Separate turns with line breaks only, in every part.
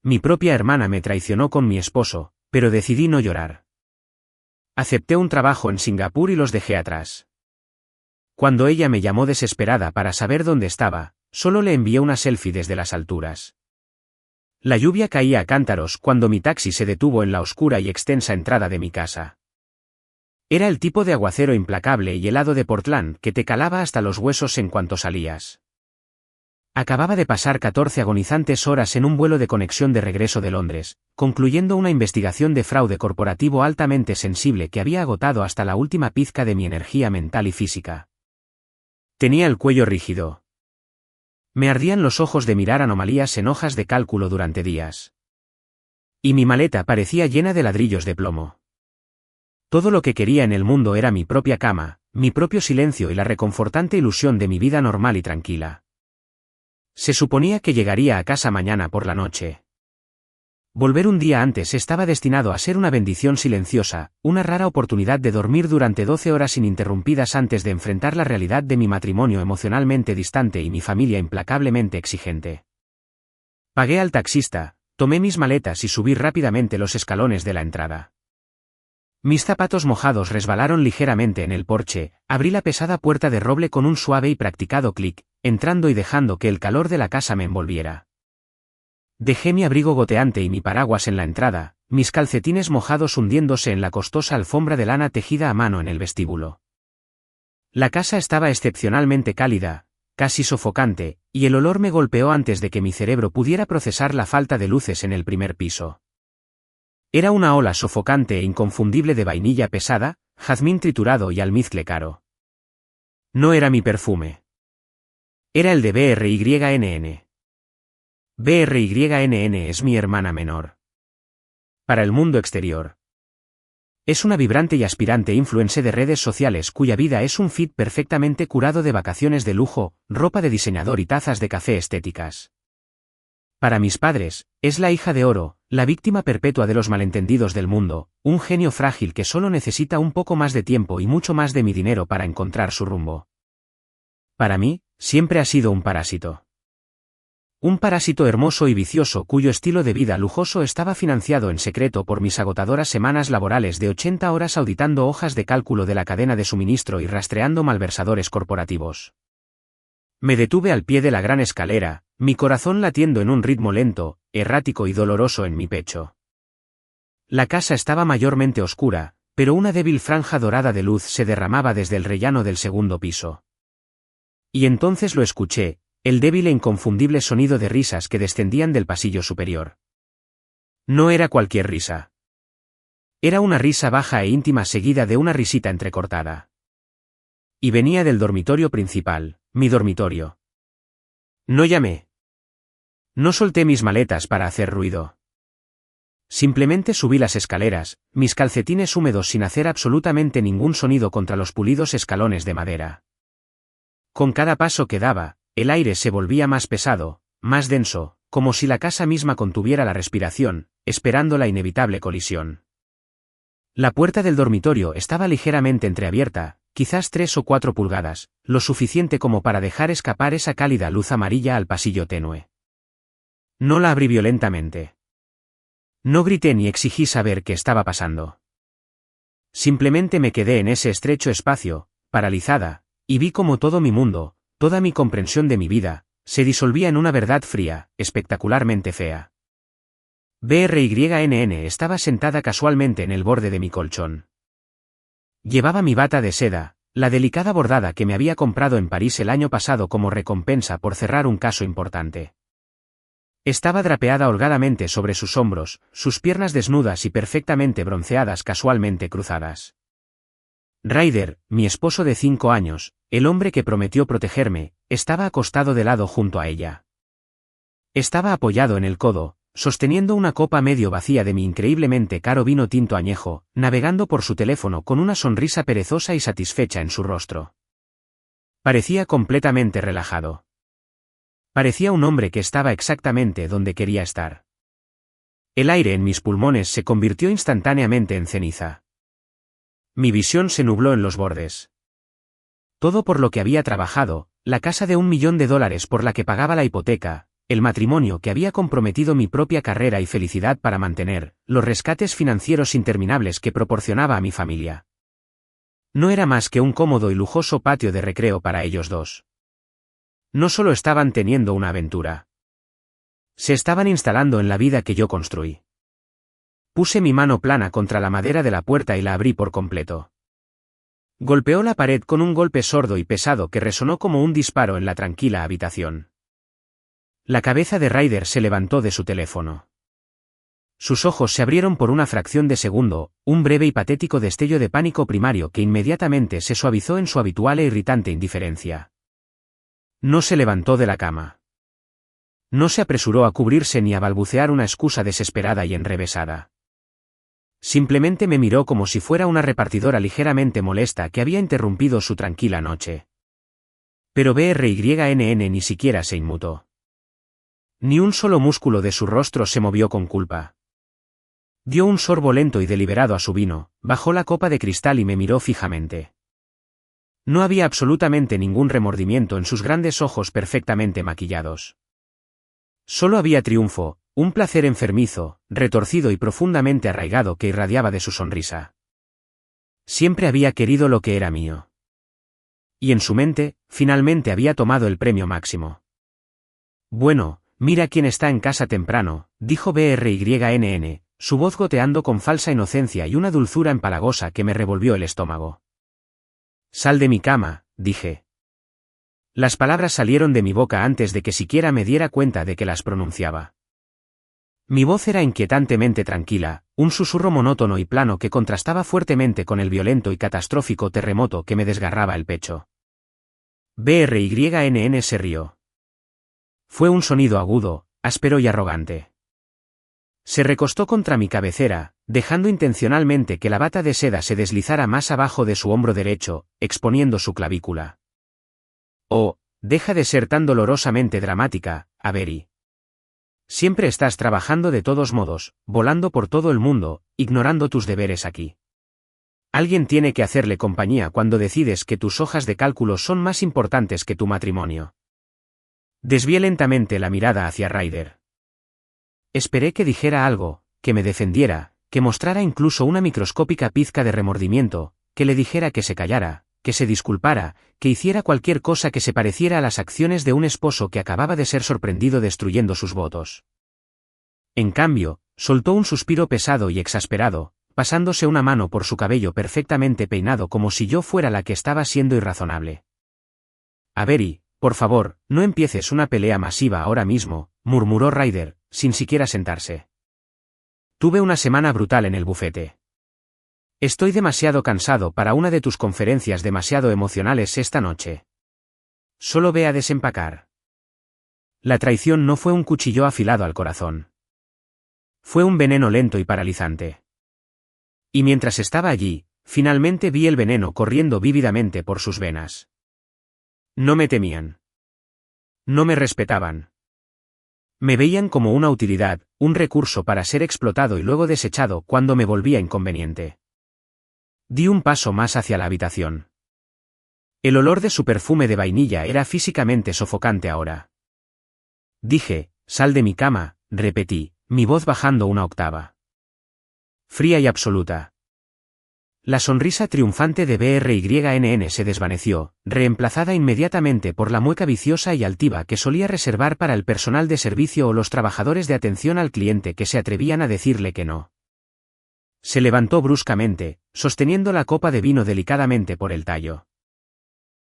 Mi propia hermana me traicionó con mi esposo, pero decidí no llorar. Acepté un trabajo en Singapur y los dejé atrás. Cuando ella me llamó desesperada para saber dónde estaba, solo le envié una selfie desde las alturas. La lluvia caía a cántaros cuando mi taxi se detuvo en la oscura y extensa entrada de mi casa. Era el tipo de aguacero implacable y helado de Portland que te calaba hasta los huesos en cuanto salías. Acababa de pasar 14 agonizantes horas en un vuelo de conexión de regreso de Londres, concluyendo una investigación de fraude corporativo altamente sensible que había agotado hasta la última pizca de mi energía mental y física. Tenía el cuello rígido. Me ardían los ojos de mirar anomalías en hojas de cálculo durante días. Y mi maleta parecía llena de ladrillos de plomo. Todo lo que quería en el mundo era mi propia cama, mi propio silencio y la reconfortante ilusión de mi vida normal y tranquila. Se suponía que llegaría a casa mañana por la noche. Volver un día antes estaba destinado a ser una bendición silenciosa, una rara oportunidad de dormir durante 12 horas ininterrumpidas antes de enfrentar la realidad de mi matrimonio emocionalmente distante y mi familia implacablemente exigente. Pagué al taxista, tomé mis maletas y subí rápidamente los escalones de la entrada. Mis zapatos mojados resbalaron ligeramente en el porche, abrí la pesada puerta de roble con un suave y practicado clic, entrando y dejando que el calor de la casa me envolviera. Dejé mi abrigo goteante y mi paraguas en la entrada, mis calcetines mojados hundiéndose en la costosa alfombra de lana tejida a mano en el vestíbulo. La casa estaba excepcionalmente cálida, casi sofocante, y el olor me golpeó antes de que mi cerebro pudiera procesar la falta de luces en el primer piso. Era una ola sofocante e inconfundible de vainilla pesada, jazmín triturado y almizcle caro. No era mi perfume. Era el de BRYNN. BRYNN es mi hermana menor. Para el mundo exterior. Es una vibrante y aspirante influencer de redes sociales cuya vida es un feed perfectamente curado de vacaciones de lujo, ropa de diseñador y tazas de café estéticas. Para mis padres, es la hija de oro, la víctima perpetua de los malentendidos del mundo, un genio frágil que solo necesita un poco más de tiempo y mucho más de mi dinero para encontrar su rumbo. Para mí, siempre ha sido un parásito. Un parásito hermoso y vicioso cuyo estilo de vida lujoso estaba financiado en secreto por mis agotadoras semanas laborales de 80 horas auditando hojas de cálculo de la cadena de suministro y rastreando malversadores corporativos. Me detuve al pie de la gran escalera, mi corazón latiendo en un ritmo lento, errático y doloroso en mi pecho. La casa estaba mayormente oscura, pero una débil franja dorada de luz se derramaba desde el rellano del segundo piso. Y entonces lo escuché, el débil e inconfundible sonido de risas que descendían del pasillo superior. No era cualquier risa. Era una risa baja e íntima seguida de una risita entrecortada. Y venía del dormitorio principal, mi dormitorio. No llamé. No solté mis maletas para hacer ruido. Simplemente subí las escaleras, mis calcetines húmedos sin hacer absolutamente ningún sonido contra los pulidos escalones de madera. Con cada paso que daba, el aire se volvía más pesado, más denso, como si la casa misma contuviera la respiración, esperando la inevitable colisión. La puerta del dormitorio estaba ligeramente entreabierta, quizás 3 o 4 pulgadas, lo suficiente como para dejar escapar esa cálida luz amarilla al pasillo tenue. No la abrí violentamente. No grité ni exigí saber qué estaba pasando. Simplemente me quedé en ese estrecho espacio, paralizada, y vi cómo todo mi mundo, toda mi comprensión de mi vida, se disolvía en una verdad fría, espectacularmente fea. BRYNN estaba sentada casualmente en el borde de mi colchón. Llevaba mi bata de seda, la delicada bordada que me había comprado en París el año pasado como recompensa por cerrar un caso importante. Estaba drapeada holgadamente sobre sus hombros, sus piernas desnudas y perfectamente bronceadas casualmente cruzadas. Ryder, mi esposo de 5 años, el hombre que prometió protegerme, estaba acostado de lado junto a ella. Estaba apoyado en el codo, sosteniendo una copa medio vacía de mi increíblemente caro vino tinto añejo, navegando por su teléfono con una sonrisa perezosa y satisfecha en su rostro. Parecía completamente relajado. Parecía un hombre que estaba exactamente donde quería estar. El aire en mis pulmones se convirtió instantáneamente en ceniza. Mi visión se nubló en los bordes. Todo por lo que había trabajado, la casa de $1 millón por la que pagaba la hipoteca, el matrimonio que había comprometido mi propia carrera y felicidad para mantener, los rescates financieros interminables que proporcionaba a mi familia. No era más que un cómodo y lujoso patio de recreo para ellos dos. No solo estaban teniendo una aventura. Se estaban instalando en la vida que yo construí. Puse mi mano plana contra la madera de la puerta y la abrí por completo. Golpeó la pared con un golpe sordo y pesado que resonó como un disparo en la tranquila habitación. La cabeza de Ryder se levantó de su teléfono. Sus ojos se abrieron por una fracción de segundo, un breve y patético destello de pánico primario que inmediatamente se suavizó en su habitual e irritante indiferencia. No se levantó de la cama. No se apresuró a cubrirse ni a balbucear una excusa desesperada y enrevesada. Simplemente me miró como si fuera una repartidora ligeramente molesta que había interrumpido su tranquila noche. Pero BRYNN ni siquiera se inmutó. Ni un solo músculo de su rostro se movió con culpa. Dio un sorbo lento y deliberado a su vino, bajó la copa de cristal y me miró fijamente. No había absolutamente ningún remordimiento en sus grandes ojos perfectamente maquillados. Solo había triunfo, un placer enfermizo, retorcido y profundamente arraigado que irradiaba de su sonrisa. Siempre había querido lo que era mío. Y en su mente, finalmente había tomado el premio máximo. Bueno, mira quién está en casa temprano, dijo BRYNN, su voz goteando con falsa inocencia y una dulzura empalagosa que me revolvió el estómago. Sal de mi cama, dije. Las palabras salieron de mi boca antes de que siquiera me diera cuenta de que las pronunciaba. Mi voz era inquietantemente tranquila, un susurro monótono y plano que contrastaba fuertemente con el violento y catastrófico terremoto que me desgarraba el pecho. BRYNN se rió. Fue un sonido agudo, áspero y arrogante. Se recostó contra mi cabecera, dejando intencionalmente que la bata de seda se deslizara más abajo de su hombro derecho, exponiendo su clavícula. Oh, deja de ser tan dolorosamente dramática, Avery. Siempre estás trabajando de todos modos, volando por todo el mundo, ignorando tus deberes aquí. Alguien tiene que hacerle compañía cuando decides que tus hojas de cálculo son más importantes que tu matrimonio. Desvié lentamente la mirada hacia Ryder. Esperé que dijera algo, que me defendiera, que mostrara incluso una microscópica pizca de remordimiento, que le dijera que se callara, que se disculpara, que hiciera cualquier cosa que se pareciera a las acciones de un esposo que acababa de ser sorprendido destruyendo sus votos. En cambio, soltó un suspiro pesado y exasperado, pasándose una mano por su cabello perfectamente peinado como si yo fuera la que estaba siendo irrazonable. Avery, por favor, no empieces una pelea masiva ahora mismo, murmuró Ryder, sin siquiera sentarse. Tuve una semana brutal en el bufete. Estoy demasiado cansado para una de tus conferencias demasiado emocionales esta noche. Solo ve a desempacar. La traición no fue un cuchillo afilado al corazón. Fue un veneno lento y paralizante. Y mientras estaba allí, finalmente vi el veneno corriendo vívidamente por sus venas. No me temían. No me respetaban. Me veían como una utilidad, un recurso para ser explotado y luego desechado cuando me volvía inconveniente. Di un paso más hacia la habitación. El olor de su perfume de vainilla era físicamente sofocante ahora. Dije, sal de mi cama, repetí, mi voz bajando una octava. Fría y absoluta. La sonrisa triunfante de BRYNN se desvaneció, reemplazada inmediatamente por la mueca viciosa y altiva que solía reservar para el personal de servicio o los trabajadores de atención al cliente que se atrevían a decirle que no. Se levantó bruscamente, sosteniendo la copa de vino delicadamente por el tallo.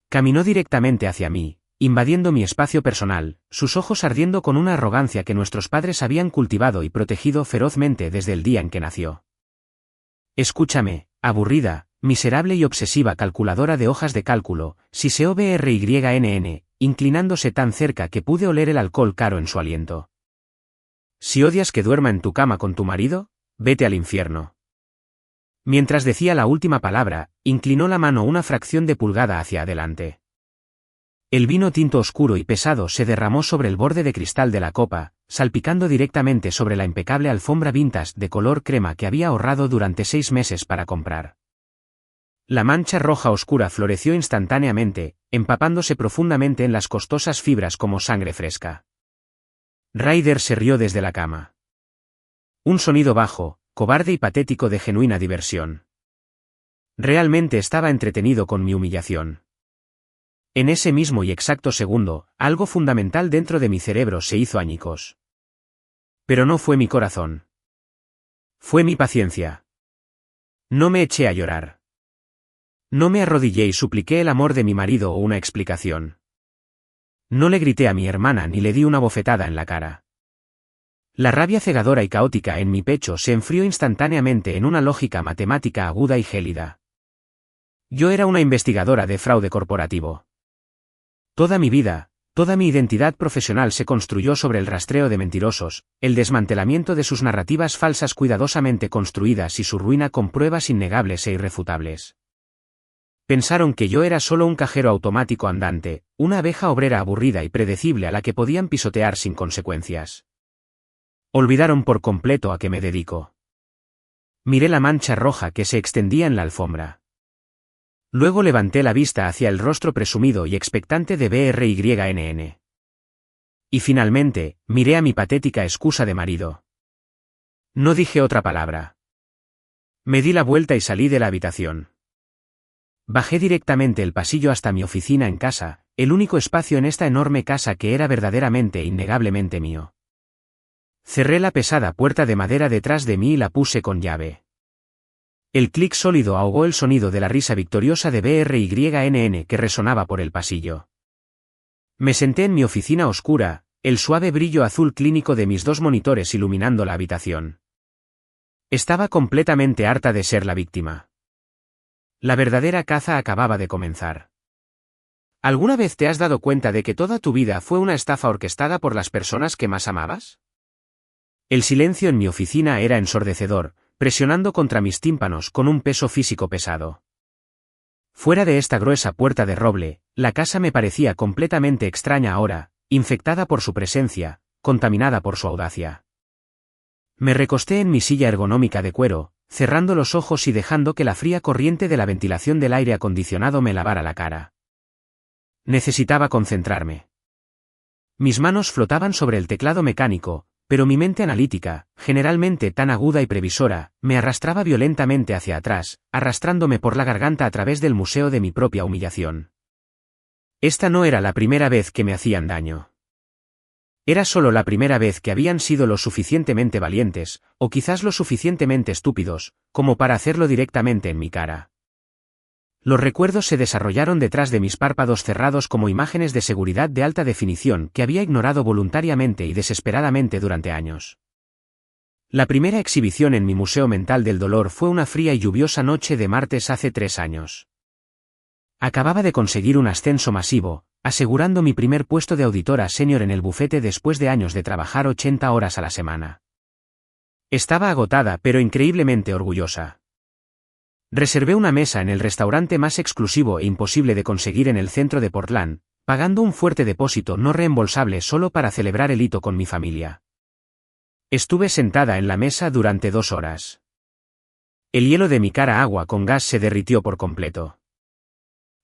Caminó directamente hacia mí, invadiendo mi espacio personal, sus ojos ardiendo con una arrogancia que nuestros padres habían cultivado y protegido ferozmente desde el día en que nació. Escúchame, aburrida, miserable y obsesiva calculadora de hojas de cálculo, siseó BRYNN, inclinándose tan cerca que pude oler el alcohol caro en su aliento. Si odias que duerma en tu cama con tu marido, vete al infierno. Mientras decía la última palabra, inclinó la mano una fracción de pulgada hacia adelante. El vino tinto oscuro y pesado se derramó sobre el borde de cristal de la copa, salpicando directamente sobre la impecable alfombra vintage de color crema que había ahorrado durante 6 meses para comprar. La mancha roja oscura floreció instantáneamente, empapándose profundamente en las costosas fibras como sangre fresca. Ryder se rió desde la cama. Un sonido bajo, cobarde y patético de genuina diversión. Realmente estaba entretenido con mi humillación. En ese mismo y exacto segundo, algo fundamental dentro de mi cerebro se hizo añicos. Pero no fue mi corazón. Fue mi paciencia. No me eché a llorar. No me arrodillé y supliqué el amor de mi marido o una explicación. No le grité a mi hermana ni le di una bofetada en la cara. La rabia cegadora y caótica en mi pecho se enfrió instantáneamente en una lógica matemática aguda y gélida. Yo era una investigadora de fraude corporativo. Toda mi vida, toda mi identidad profesional se construyó sobre el rastreo de mentirosos, el desmantelamiento de sus narrativas falsas cuidadosamente construidas y su ruina con pruebas innegables e irrefutables. Pensaron que yo era solo un cajero automático andante, una abeja obrera aburrida y predecible a la que podían pisotear sin consecuencias. Olvidaron por completo a qué me dedico. Miré la mancha roja que se extendía en la alfombra. Luego levanté la vista hacia el rostro presumido y expectante de BRYNN. Y finalmente, miré a mi patética excusa de marido. No dije otra palabra. Me di la vuelta y salí de la habitación. Bajé directamente el pasillo hasta mi oficina en casa, el único espacio en esta enorme casa que era verdaderamente e innegablemente mío. Cerré la pesada puerta de madera detrás de mí y la puse con llave. El clic sólido ahogó el sonido de la risa victoriosa de BRYNN que resonaba por el pasillo. Me senté en mi oficina oscura, el suave brillo azul clínico de mis dos monitores iluminando la habitación. Estaba completamente harta de ser la víctima. La verdadera caza acababa de comenzar. ¿Alguna vez te has dado cuenta de que toda tu vida fue una estafa orquestada por las personas que más amabas? El silencio en mi oficina era ensordecedor, presionando contra mis tímpanos con un peso físico pesado. Fuera de esta gruesa puerta de roble, la casa me parecía completamente extraña ahora, infectada por su presencia, contaminada por su audacia. Me recosté en mi silla ergonómica de cuero, cerrando los ojos y dejando que la fría corriente de la ventilación del aire acondicionado me lavara la cara. Necesitaba concentrarme. Mis manos flotaban sobre el teclado mecánico, pero mi mente analítica, generalmente tan aguda y previsora, me arrastraba violentamente hacia atrás, arrastrándome por la garganta a través del museo de mi propia humillación. Esta no era la primera vez que me hacían daño. Era solo la primera vez que habían sido lo suficientemente valientes, o quizás lo suficientemente estúpidos, como para hacerlo directamente en mi cara. Los recuerdos se desarrollaron detrás de mis párpados cerrados como imágenes de seguridad de alta definición que había ignorado voluntariamente y desesperadamente durante años. La primera exhibición en mi museo mental del dolor fue una fría y lluviosa noche de martes hace 3 años. Acababa de conseguir un ascenso masivo, asegurando mi primer puesto de auditora senior en el bufete después de años de trabajar 80 horas a la semana. Estaba agotada pero increíblemente orgullosa. Reservé una mesa en el restaurante más exclusivo e imposible de conseguir en el centro de Portland, pagando un fuerte depósito no reembolsable solo para celebrar el hito con mi familia. Estuve sentada en la mesa durante 2 horas. El hielo de mi cara agua con gas se derritió por completo.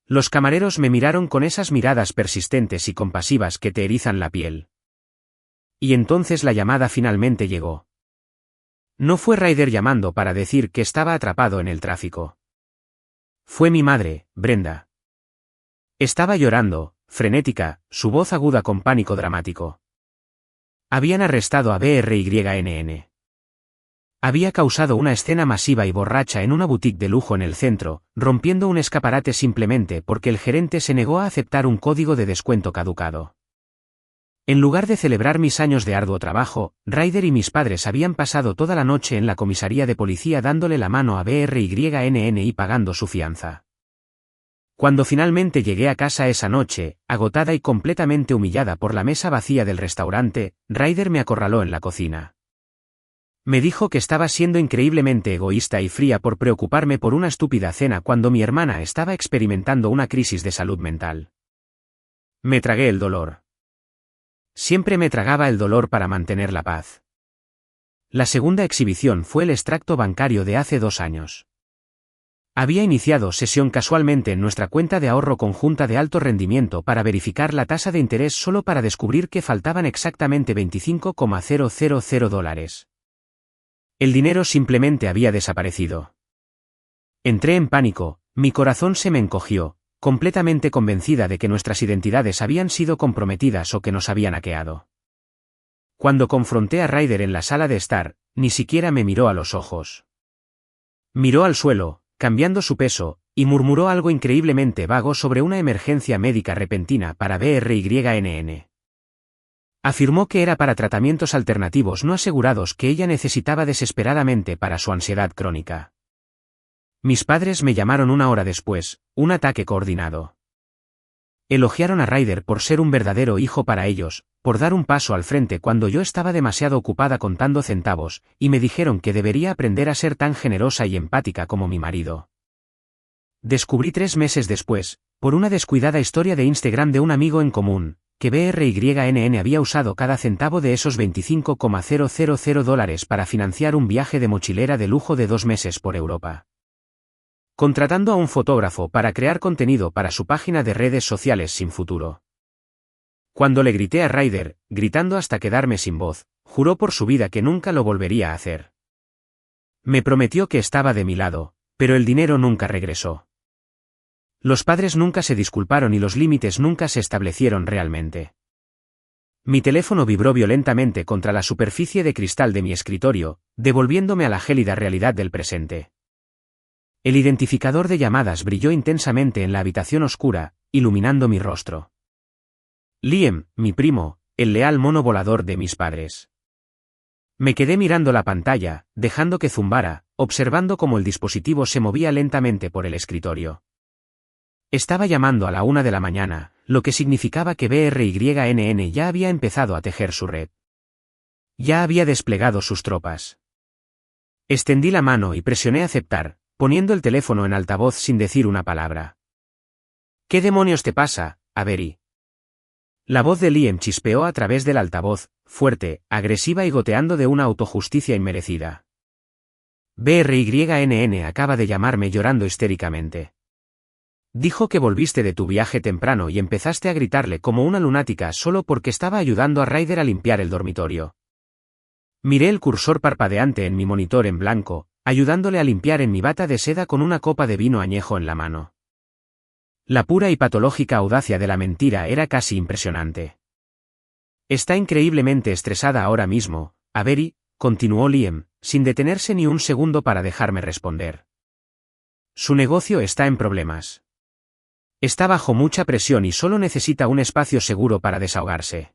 Los camareros me miraron con esas miradas persistentes y compasivas que te erizan la piel. Y entonces la llamada finalmente llegó. No fue Ryder llamando para decir que estaba atrapado en el tráfico. Fue mi madre, Brenda. Estaba llorando, frenética, su voz aguda con pánico dramático. Habían arrestado a BRYNN. Había causado una escena masiva y borracha en una boutique de lujo en el centro, rompiendo un escaparate simplemente porque el gerente se negó a aceptar un código de descuento caducado. En lugar de celebrar mis años de arduo trabajo, Ryder y mis padres habían pasado toda la noche en la comisaría de policía dándole la mano a BRYNN y pagando su fianza. Cuando finalmente llegué a casa esa noche, agotada y completamente humillada por la mesa vacía del restaurante, Ryder me acorraló en la cocina. Me dijo que estaba siendo increíblemente egoísta y fría por preocuparme por una estúpida cena cuando mi hermana estaba experimentando una crisis de salud mental. Me tragué el dolor. Siempre me tragaba el dolor para mantener la paz. La segunda exhibición fue el extracto bancario de hace 2 años. Había iniciado sesión casualmente en nuestra cuenta de ahorro conjunta de alto rendimiento para verificar la tasa de interés solo para descubrir que faltaban exactamente $25,000. El dinero simplemente había desaparecido. Entré en pánico, mi corazón se me encogió, completamente convencida de que nuestras identidades habían sido comprometidas o que nos habían hackeado. Cuando confronté a Ryder en la sala de estar, ni siquiera me miró a los ojos. Miró al suelo, cambiando su peso, y murmuró algo increíblemente vago sobre una emergencia médica repentina para BRYNN. Afirmó que era para tratamientos alternativos no asegurados que ella necesitaba desesperadamente para su ansiedad crónica. Mis padres me llamaron una hora después, un ataque coordinado. Elogiaron a Ryder por ser un verdadero hijo para ellos, por dar un paso al frente cuando yo estaba demasiado ocupada contando centavos, y me dijeron que debería aprender a ser tan generosa y empática como mi marido. Descubrí 3 meses después, por una descuidada historia de Instagram de un amigo en común, que BRYNN había usado cada centavo de esos $25,000 para financiar un viaje de mochilera de lujo de 2 meses por Europa. Contratando a un fotógrafo para crear contenido para su página de redes sociales sin futuro. Cuando le grité a Ryder, gritando hasta quedarme sin voz, juró por su vida que nunca lo volvería a hacer. Me prometió que estaba de mi lado, pero el dinero nunca regresó. Los padres nunca se disculparon y los límites nunca se establecieron realmente. Mi teléfono vibró violentamente contra la superficie de cristal de mi escritorio, devolviéndome a la gélida realidad del presente. El identificador de llamadas brilló intensamente en la habitación oscura, iluminando mi rostro. Liam, mi primo, el leal mono volador de mis padres. Me quedé mirando la pantalla, dejando que zumbara, observando cómo el dispositivo se movía lentamente por el escritorio. Estaba llamando a la 1 de la mañana, lo que significaba que BRYNN ya había empezado a tejer su red. Ya había desplegado sus tropas. Extendí la mano y presioné aceptar, poniendo el teléfono en altavoz sin decir una palabra. ¿Qué demonios te pasa, Avery? La voz de Liam chispeó a través del altavoz, fuerte, agresiva y goteando de una autojusticia inmerecida. BRYNN acaba de llamarme llorando histéricamente. Dijo que volviste de tu viaje temprano y empezaste a gritarle como una lunática solo porque estaba ayudando a Ryder a limpiar el dormitorio. Miré el cursor parpadeante en mi monitor en blanco, ayudándole a limpiar en mi bata de seda con una copa de vino añejo en la mano. La pura y patológica audacia de la mentira era casi impresionante. Está increíblemente estresada ahora mismo, Avery, continuó Liam, sin detenerse ni un segundo para dejarme responder. Su negocio está en problemas. Está bajo mucha presión y solo necesita un espacio seguro para desahogarse.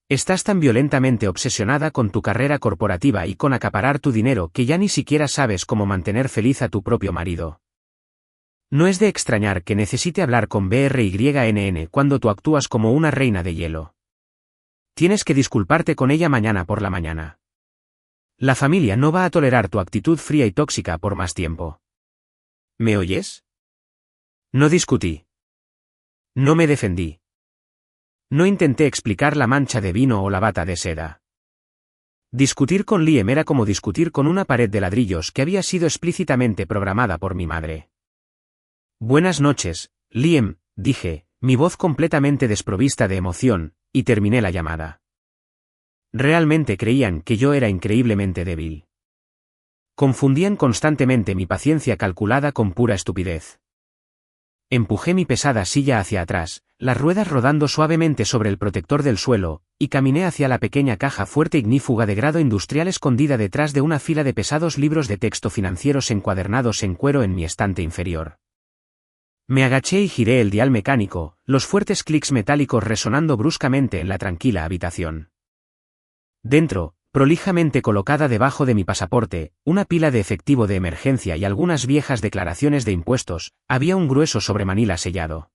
Estás tan violentamente obsesionada con tu carrera corporativa y con acaparar tu dinero que ya ni siquiera sabes cómo mantener feliz a tu propio marido. No es de extrañar que necesite hablar con BRYNN cuando tú actúas como una reina de hielo. Tienes que disculparte con ella mañana por la mañana. La familia no va a tolerar tu actitud fría y tóxica por más tiempo. ¿Me oyes? No discutí. No me defendí. No intenté explicar la mancha de vino o la bata de seda. Discutir con Liam era como discutir con una pared de ladrillos que había sido explícitamente programada por mi madre. Buenas noches, Liam, dije, mi voz completamente desprovista de emoción, y terminé la llamada. Realmente creían que yo era increíblemente débil. Confundían constantemente mi paciencia calculada con pura estupidez. Empujé mi pesada silla hacia atrás, las ruedas rodando suavemente sobre el protector del suelo, y caminé hacia la pequeña caja fuerte ignífuga de grado industrial escondida detrás de una fila de pesados libros de texto financieros encuadernados en cuero en mi estante inferior. Me agaché y giré el dial mecánico, los fuertes clics metálicos resonando bruscamente en la tranquila habitación. Dentro, prolijamente colocada debajo de mi pasaporte, una pila de efectivo de emergencia y algunas viejas declaraciones de impuestos, había un grueso sobremanila sellado.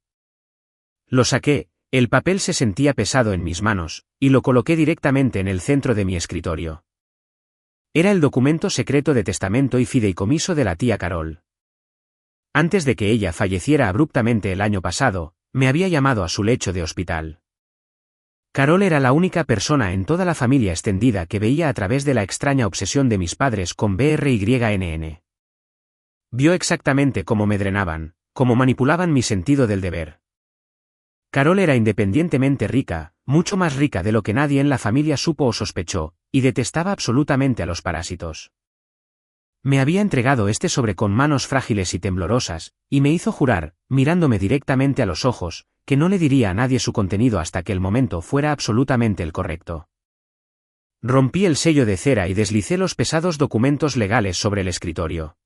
Lo saqué, el papel se sentía pesado en mis manos, y lo coloqué directamente en el centro de mi escritorio. Era el documento secreto de testamento y fideicomiso de la tía Carol. Antes de que ella falleciera abruptamente el año pasado, me había llamado a su lecho de hospital. Carol era la única persona en toda la familia extendida que veía a través de la extraña obsesión de mis padres con BRYNN. Vio exactamente cómo me drenaban, cómo manipulaban mi sentido del deber. Carol era independientemente rica, mucho más rica de lo que nadie en la familia supo o sospechó, y detestaba absolutamente a los parásitos. Me había entregado este sobre con manos frágiles y temblorosas, y me hizo jurar, mirándome directamente a los ojos, que no le diría a nadie su contenido hasta que el momento fuera absolutamente el correcto. Rompí el sello de cera y deslicé los pesados documentos legales sobre el escritorio.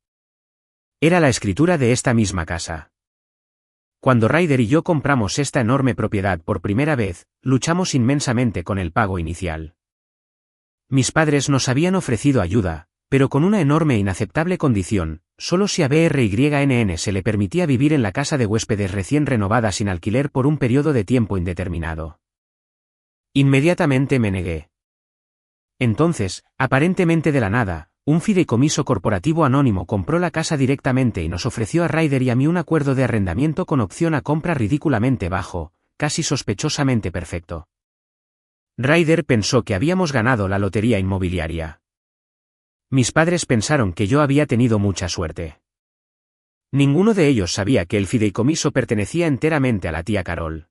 Era la escritura de esta misma casa. Cuando Ryder y yo compramos esta enorme propiedad por primera vez, luchamos inmensamente con el pago inicial. Mis padres nos habían ofrecido ayuda, pero con una enorme e inaceptable condición: solo si a BRYNN se le permitía vivir en la casa de huéspedes recién renovada sin alquiler por un periodo de tiempo indeterminado. Inmediatamente me negué. Entonces, aparentemente de la nada, un fideicomiso corporativo anónimo compró la casa directamente y nos ofreció a Ryder y a mí un acuerdo de arrendamiento con opción a compra ridículamente bajo, casi sospechosamente perfecto. Ryder pensó que habíamos ganado la lotería inmobiliaria. Mis padres pensaron que yo había tenido mucha suerte. Ninguno de ellos sabía que el fideicomiso pertenecía enteramente a la tía Carol.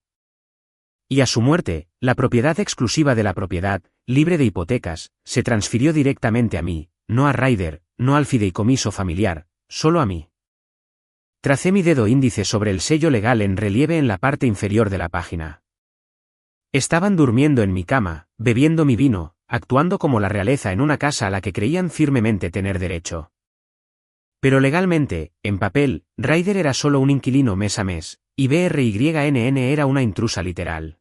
Y a su muerte, la propiedad exclusiva de la propiedad, libre de hipotecas, se transfirió directamente a mí, no a Ryder, no al fideicomiso familiar, solo a mí. Tracé mi dedo índice sobre el sello legal en relieve en la parte inferior de la página. Estaban durmiendo en mi cama, bebiendo mi vino, actuando como la realeza en una casa a la que creían firmemente tener derecho. Pero legalmente, en papel, Ryder era solo un inquilino mes a mes, y BRYNN era una intrusa literal.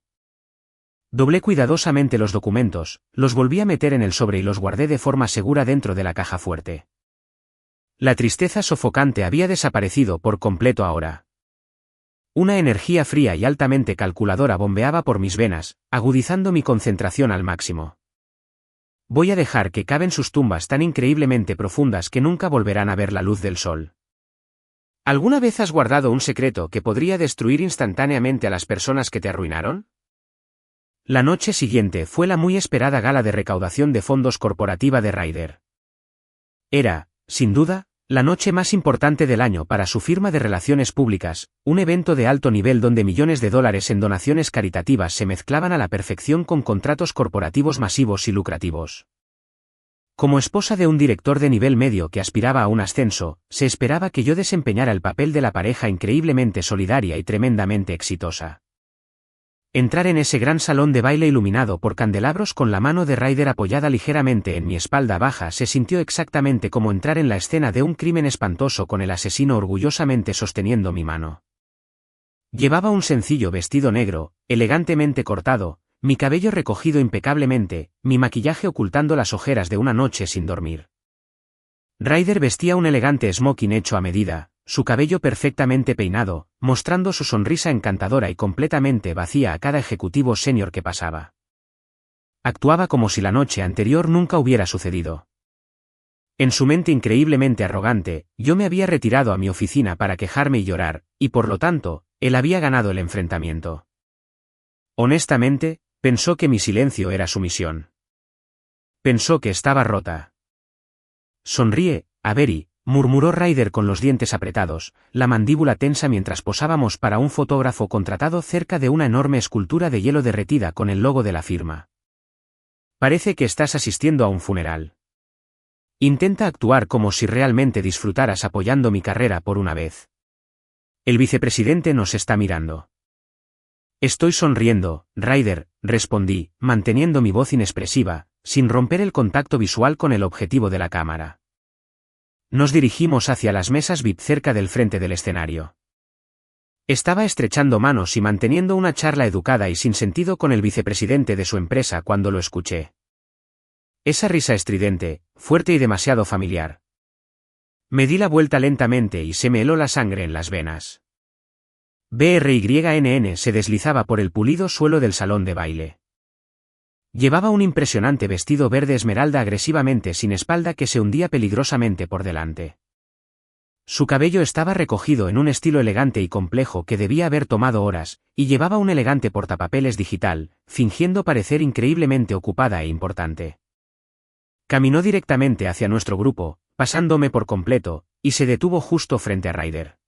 Doblé cuidadosamente los documentos, los volví a meter en el sobre y los guardé de forma segura dentro de la caja fuerte. La tristeza sofocante había desaparecido por completo ahora. Una energía fría y altamente calculadora bombeaba por mis venas, agudizando mi concentración al máximo. Voy a dejar que caben sus tumbas tan increíblemente profundas que nunca volverán a ver la luz del sol. ¿Alguna vez has guardado un secreto que podría destruir instantáneamente a las personas que te arruinaron? La noche siguiente fue la muy esperada gala de recaudación de fondos corporativa de Ryder. Era, sin duda, la noche más importante del año para su firma de relaciones públicas, un evento de alto nivel donde millones de dólares en donaciones caritativas se mezclaban a la perfección con contratos corporativos masivos y lucrativos. Como esposa de un director de nivel medio que aspiraba a un ascenso, se esperaba que yo desempeñara el papel de la pareja increíblemente solidaria y tremendamente exitosa. Entrar en ese gran salón de baile iluminado por candelabros con la mano de Ryder apoyada ligeramente en mi espalda baja se sintió exactamente como entrar en la escena de un crimen espantoso con el asesino orgullosamente sosteniendo mi mano. Llevaba un sencillo vestido negro, elegantemente cortado, mi cabello recogido impecablemente, mi maquillaje ocultando las ojeras de una noche sin dormir. Ryder vestía un elegante smoking hecho a medida, su cabello perfectamente peinado, mostrando su sonrisa encantadora y completamente vacía a cada ejecutivo senior que pasaba. Actuaba como si la noche anterior nunca hubiera sucedido. En su mente increíblemente arrogante, yo me había retirado a mi oficina para quejarme y llorar, y por lo tanto, él había ganado el enfrentamiento. Honestamente, pensó que mi silencio era su misión. Pensó que estaba rota. Sonríe, Avery, murmuró Ryder con los dientes apretados, la mandíbula tensa mientras posábamos para un fotógrafo contratado cerca de una enorme escultura de hielo derretida con el logo de la firma. Parece que estás asistiendo a un funeral. Intenta actuar como si realmente disfrutaras apoyando mi carrera por una vez. El vicepresidente nos está mirando. Estoy sonriendo, Ryder, respondí, manteniendo mi voz inexpresiva, sin romper el contacto visual con el objetivo de la cámara. Nos dirigimos hacia las mesas VIP cerca del frente del escenario. Estaba estrechando manos y manteniendo una charla educada y sin sentido con el vicepresidente de su empresa cuando lo escuché. Esa risa estridente, fuerte y demasiado familiar. Me di la vuelta lentamente y se me heló la sangre en las venas. BRYNN se deslizaba por el pulido suelo del salón de baile. Llevaba un impresionante vestido verde esmeralda agresivamente sin espalda que se hundía peligrosamente por delante. Su cabello estaba recogido en un estilo elegante y complejo que debía haber tomado horas, y llevaba un elegante portapapeles digital, fingiendo parecer increíblemente ocupada e importante. Caminó directamente hacia nuestro grupo, pasándome por completo, y se detuvo justo frente a Ryder.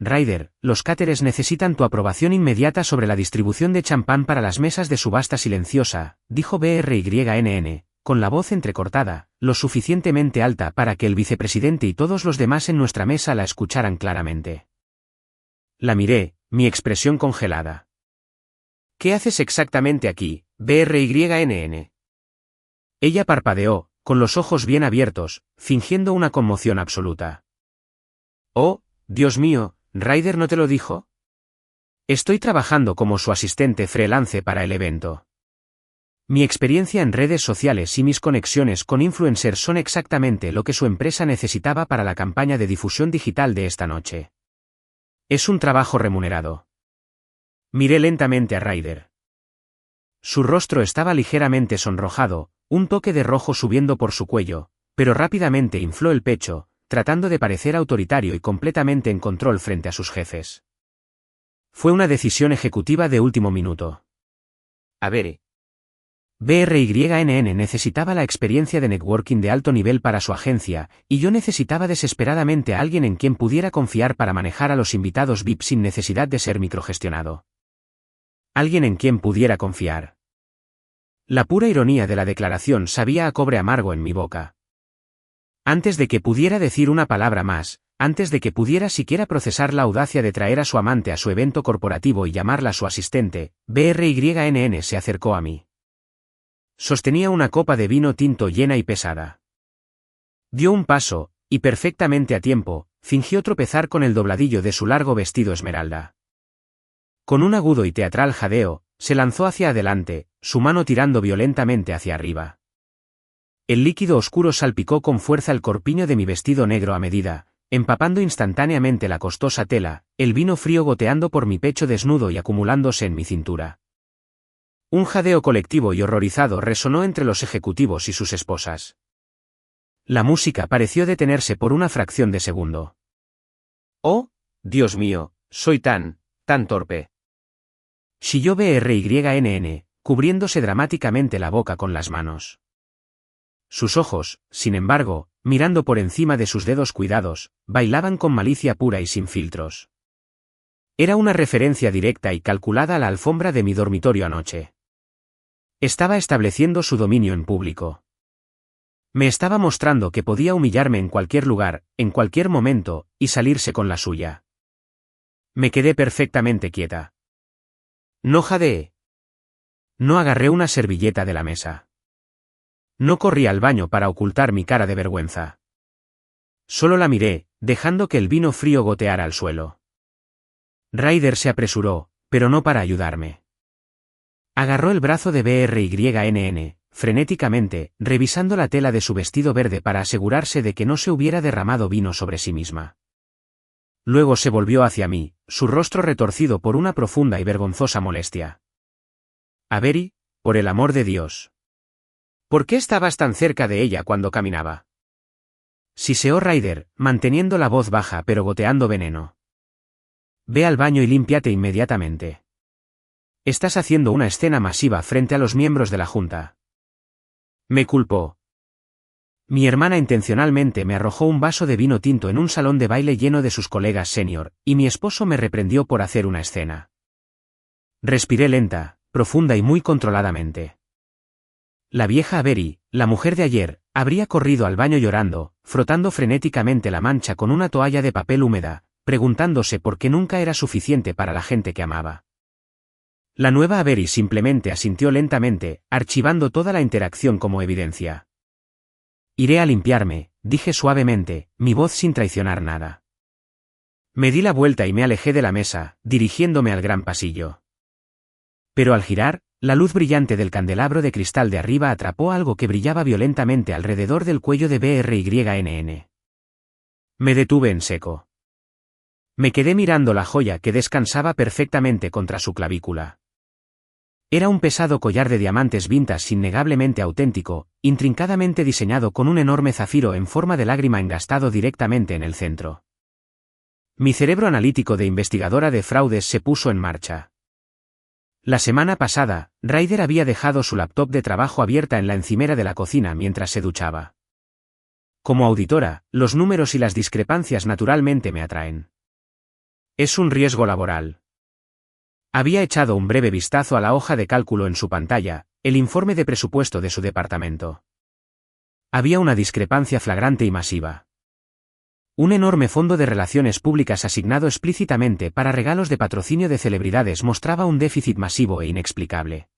Ryder, los Caterers necesitan tu aprobación inmediata sobre la distribución de champán para las mesas de subasta silenciosa, dijo BRYNN, con la voz entrecortada, lo suficientemente alta para que el vicepresidente y todos los demás en nuestra mesa la escucharan claramente. La miré, mi expresión congelada. ¿Qué haces exactamente aquí, BRYNN? Ella parpadeó, con los ojos bien abiertos, fingiendo una conmoción absoluta. Oh, Dios mío, ¿Ryder no te lo dijo? Estoy trabajando como su asistente freelance para el evento. Mi experiencia en redes sociales y mis conexiones con influencers son exactamente lo que su empresa necesitaba para la campaña de difusión digital de esta noche. Es un trabajo remunerado. Miré lentamente a Ryder. Su rostro estaba ligeramente sonrojado, un toque de rojo subiendo por su cuello, pero rápidamente infló el pecho, tratando de parecer autoritario y completamente en control frente a sus jefes. Fue una decisión ejecutiva de último minuto. A ver. BRYNN necesitaba la experiencia de networking de alto nivel para su agencia, y yo necesitaba desesperadamente a alguien en quien pudiera confiar para manejar a los invitados VIP sin necesidad de ser microgestionado. Alguien en quien pudiera confiar. La pura ironía de la declaración sabía a cobre amargo en mi boca. Antes de que pudiera decir una palabra más, antes de que pudiera siquiera procesar la audacia de traer a su amante a su evento corporativo y llamarla su asistente, BRYNN se acercó a mí. Sostenía una copa de vino tinto llena y pesada. Dio un paso, y perfectamente a tiempo, fingió tropezar con el dobladillo de su largo vestido esmeralda. Con un agudo y teatral jadeo, se lanzó hacia adelante, su mano tirando violentamente hacia arriba. El líquido oscuro salpicó con fuerza el corpiño de mi vestido negro a medida, empapando instantáneamente la costosa tela, el vino frío goteando por mi pecho desnudo y acumulándose en mi cintura. Un jadeo colectivo y horrorizado resonó entre los ejecutivos y sus esposas. La música pareció detenerse por una fracción de segundo. ¡Oh, Dios mío, soy tan torpe! Chilló BRYNN, cubriéndose dramáticamente la boca con las manos. Sus ojos, sin embargo, mirando por encima de sus dedos cuidados, bailaban con malicia pura y sin filtros. Era una referencia directa y calculada a la alfombra de mi dormitorio anoche. Estaba estableciendo su dominio en público. Me estaba mostrando que podía humillarme en cualquier lugar, en cualquier momento, y salirse con la suya. Me quedé perfectamente quieta. No jadeé. No agarré una servilleta de la mesa. No corrí al baño para ocultar mi cara de vergüenza. Solo la miré, dejando que el vino frío goteara al suelo. Ryder se apresuró, pero no para ayudarme. Agarró el brazo de BRYNN, frenéticamente, revisando la tela de su vestido verde para asegurarse de que no se hubiera derramado vino sobre sí misma. Luego se volvió hacia mí, su rostro retorcido por una profunda y vergonzosa molestia. Avery, por el amor de Dios. ¿Por qué estabas tan cerca de ella cuando caminaba? Siseó Ryder, manteniendo la voz baja pero goteando veneno. Ve al baño y límpiate inmediatamente. Estás haciendo una escena masiva frente a los miembros de la junta. Me culpó. Mi hermana intencionalmente me arrojó un vaso de vino tinto en un salón de baile lleno de sus colegas senior, y mi esposo me reprendió por hacer una escena. Respiré lenta, profunda y muy controladamente. La vieja Avery, la mujer de ayer, habría corrido al baño llorando, frotando frenéticamente la mancha con una toalla de papel húmeda, preguntándose por qué nunca era suficiente para la gente que amaba. La nueva Avery simplemente asintió lentamente, archivando toda la interacción como evidencia. Iré a limpiarme, dije suavemente, mi voz sin traicionar nada. Me di la vuelta y me alejé de la mesa, dirigiéndome al gran pasillo. Pero al girar, la luz brillante del candelabro de cristal de arriba atrapó algo que brillaba violentamente alrededor del cuello de BRYNN. Me detuve en seco. Me quedé mirando la joya que descansaba perfectamente contra su clavícula. Era un pesado collar de diamantes vintage innegablemente auténtico, intrincadamente diseñado con un enorme zafiro en forma de lágrima engastado directamente en el centro. Mi cerebro analítico de investigadora de fraudes se puso en marcha. La semana pasada, Ryder había dejado su laptop de trabajo abierta en la encimera de la cocina mientras se duchaba. Como auditora, los números y las discrepancias naturalmente me atraen. Es un riesgo laboral. Había echado un breve vistazo a la hoja de cálculo en su pantalla, el informe de presupuesto de su departamento. Había una discrepancia flagrante y masiva. Un enorme fondo de relaciones públicas asignado explícitamente para regalos de patrocinio de celebridades mostraba un déficit masivo e inexplicable.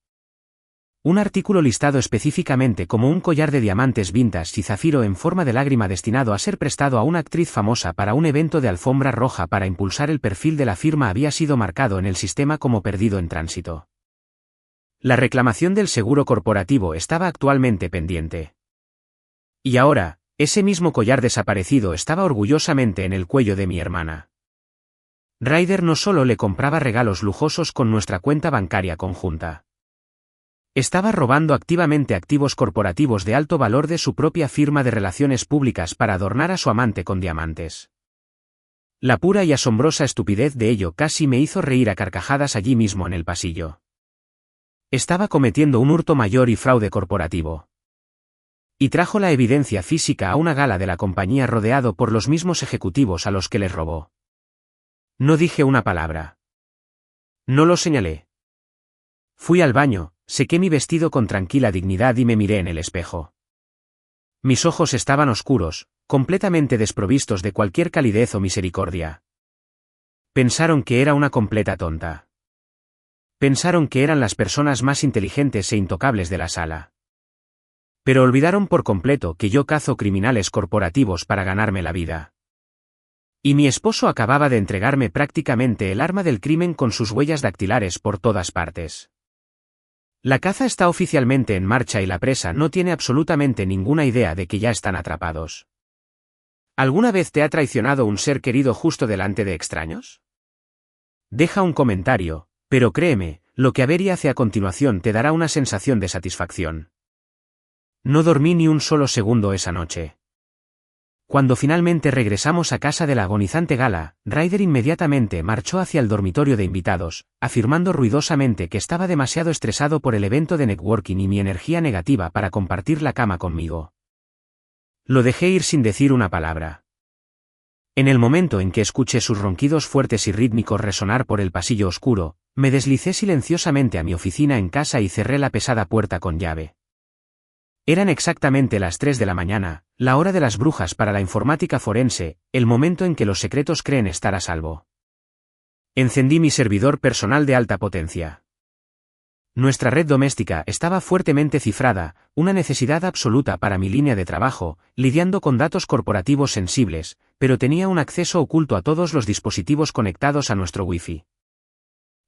Un artículo listado específicamente como un collar de diamantes vintage y zafiro en forma de lágrima destinado a ser prestado a una actriz famosa para un evento de alfombra roja para impulsar el perfil de la firma había sido marcado en el sistema como perdido en tránsito. La reclamación del seguro corporativo estaba actualmente pendiente. Y ahora, ese mismo collar desaparecido estaba orgullosamente en el cuello de mi hermana. Ryder no solo le compraba regalos lujosos con nuestra cuenta bancaria conjunta. Estaba robando activamente activos corporativos de alto valor de su propia firma de relaciones públicas para adornar a su amante con diamantes. La pura y asombrosa estupidez de ello casi me hizo reír a carcajadas allí mismo en el pasillo. Estaba cometiendo un hurto mayor y fraude corporativo. Y trajo la evidencia física a una gala de la compañía rodeado por los mismos ejecutivos a los que les robó. No dije una palabra. No lo señalé. Fui al baño, sequé mi vestido con tranquila dignidad y me miré en el espejo. Mis ojos estaban oscuros, completamente desprovistos de cualquier calidez o misericordia. Pensaron que era una completa tonta. Pensaron que eran las personas más inteligentes e intocables de la sala. Pero olvidaron por completo que yo cazo criminales corporativos para ganarme la vida. Y mi esposo acababa de entregarme prácticamente el arma del crimen con sus huellas dactilares por todas partes. La caza está oficialmente en marcha y la presa no tiene absolutamente ninguna idea de que ya están atrapados. ¿Alguna vez te ha traicionado un ser querido justo delante de extraños? Deja un comentario, pero créeme, lo que Avery hace a continuación te dará una sensación de satisfacción. No dormí ni un solo segundo esa noche. Cuando finalmente regresamos a casa de la agonizante gala, Ryder inmediatamente marchó hacia el dormitorio de invitados, afirmando ruidosamente que estaba demasiado estresado por el evento de networking y mi energía negativa para compartir la cama conmigo. Lo dejé ir sin decir una palabra. En el momento en que escuché sus ronquidos fuertes y rítmicos resonar por el pasillo oscuro, me deslicé silenciosamente a mi oficina en casa y cerré la pesada puerta con llave. Eran exactamente las 3 de la mañana, la hora de las brujas para la informática forense, el momento en que los secretos creen estar a salvo. Encendí mi servidor personal de alta potencia. Nuestra red doméstica estaba fuertemente cifrada, una necesidad absoluta para mi línea de trabajo, lidiando con datos corporativos sensibles, pero tenía un acceso oculto a todos los dispositivos conectados a nuestro Wi-Fi.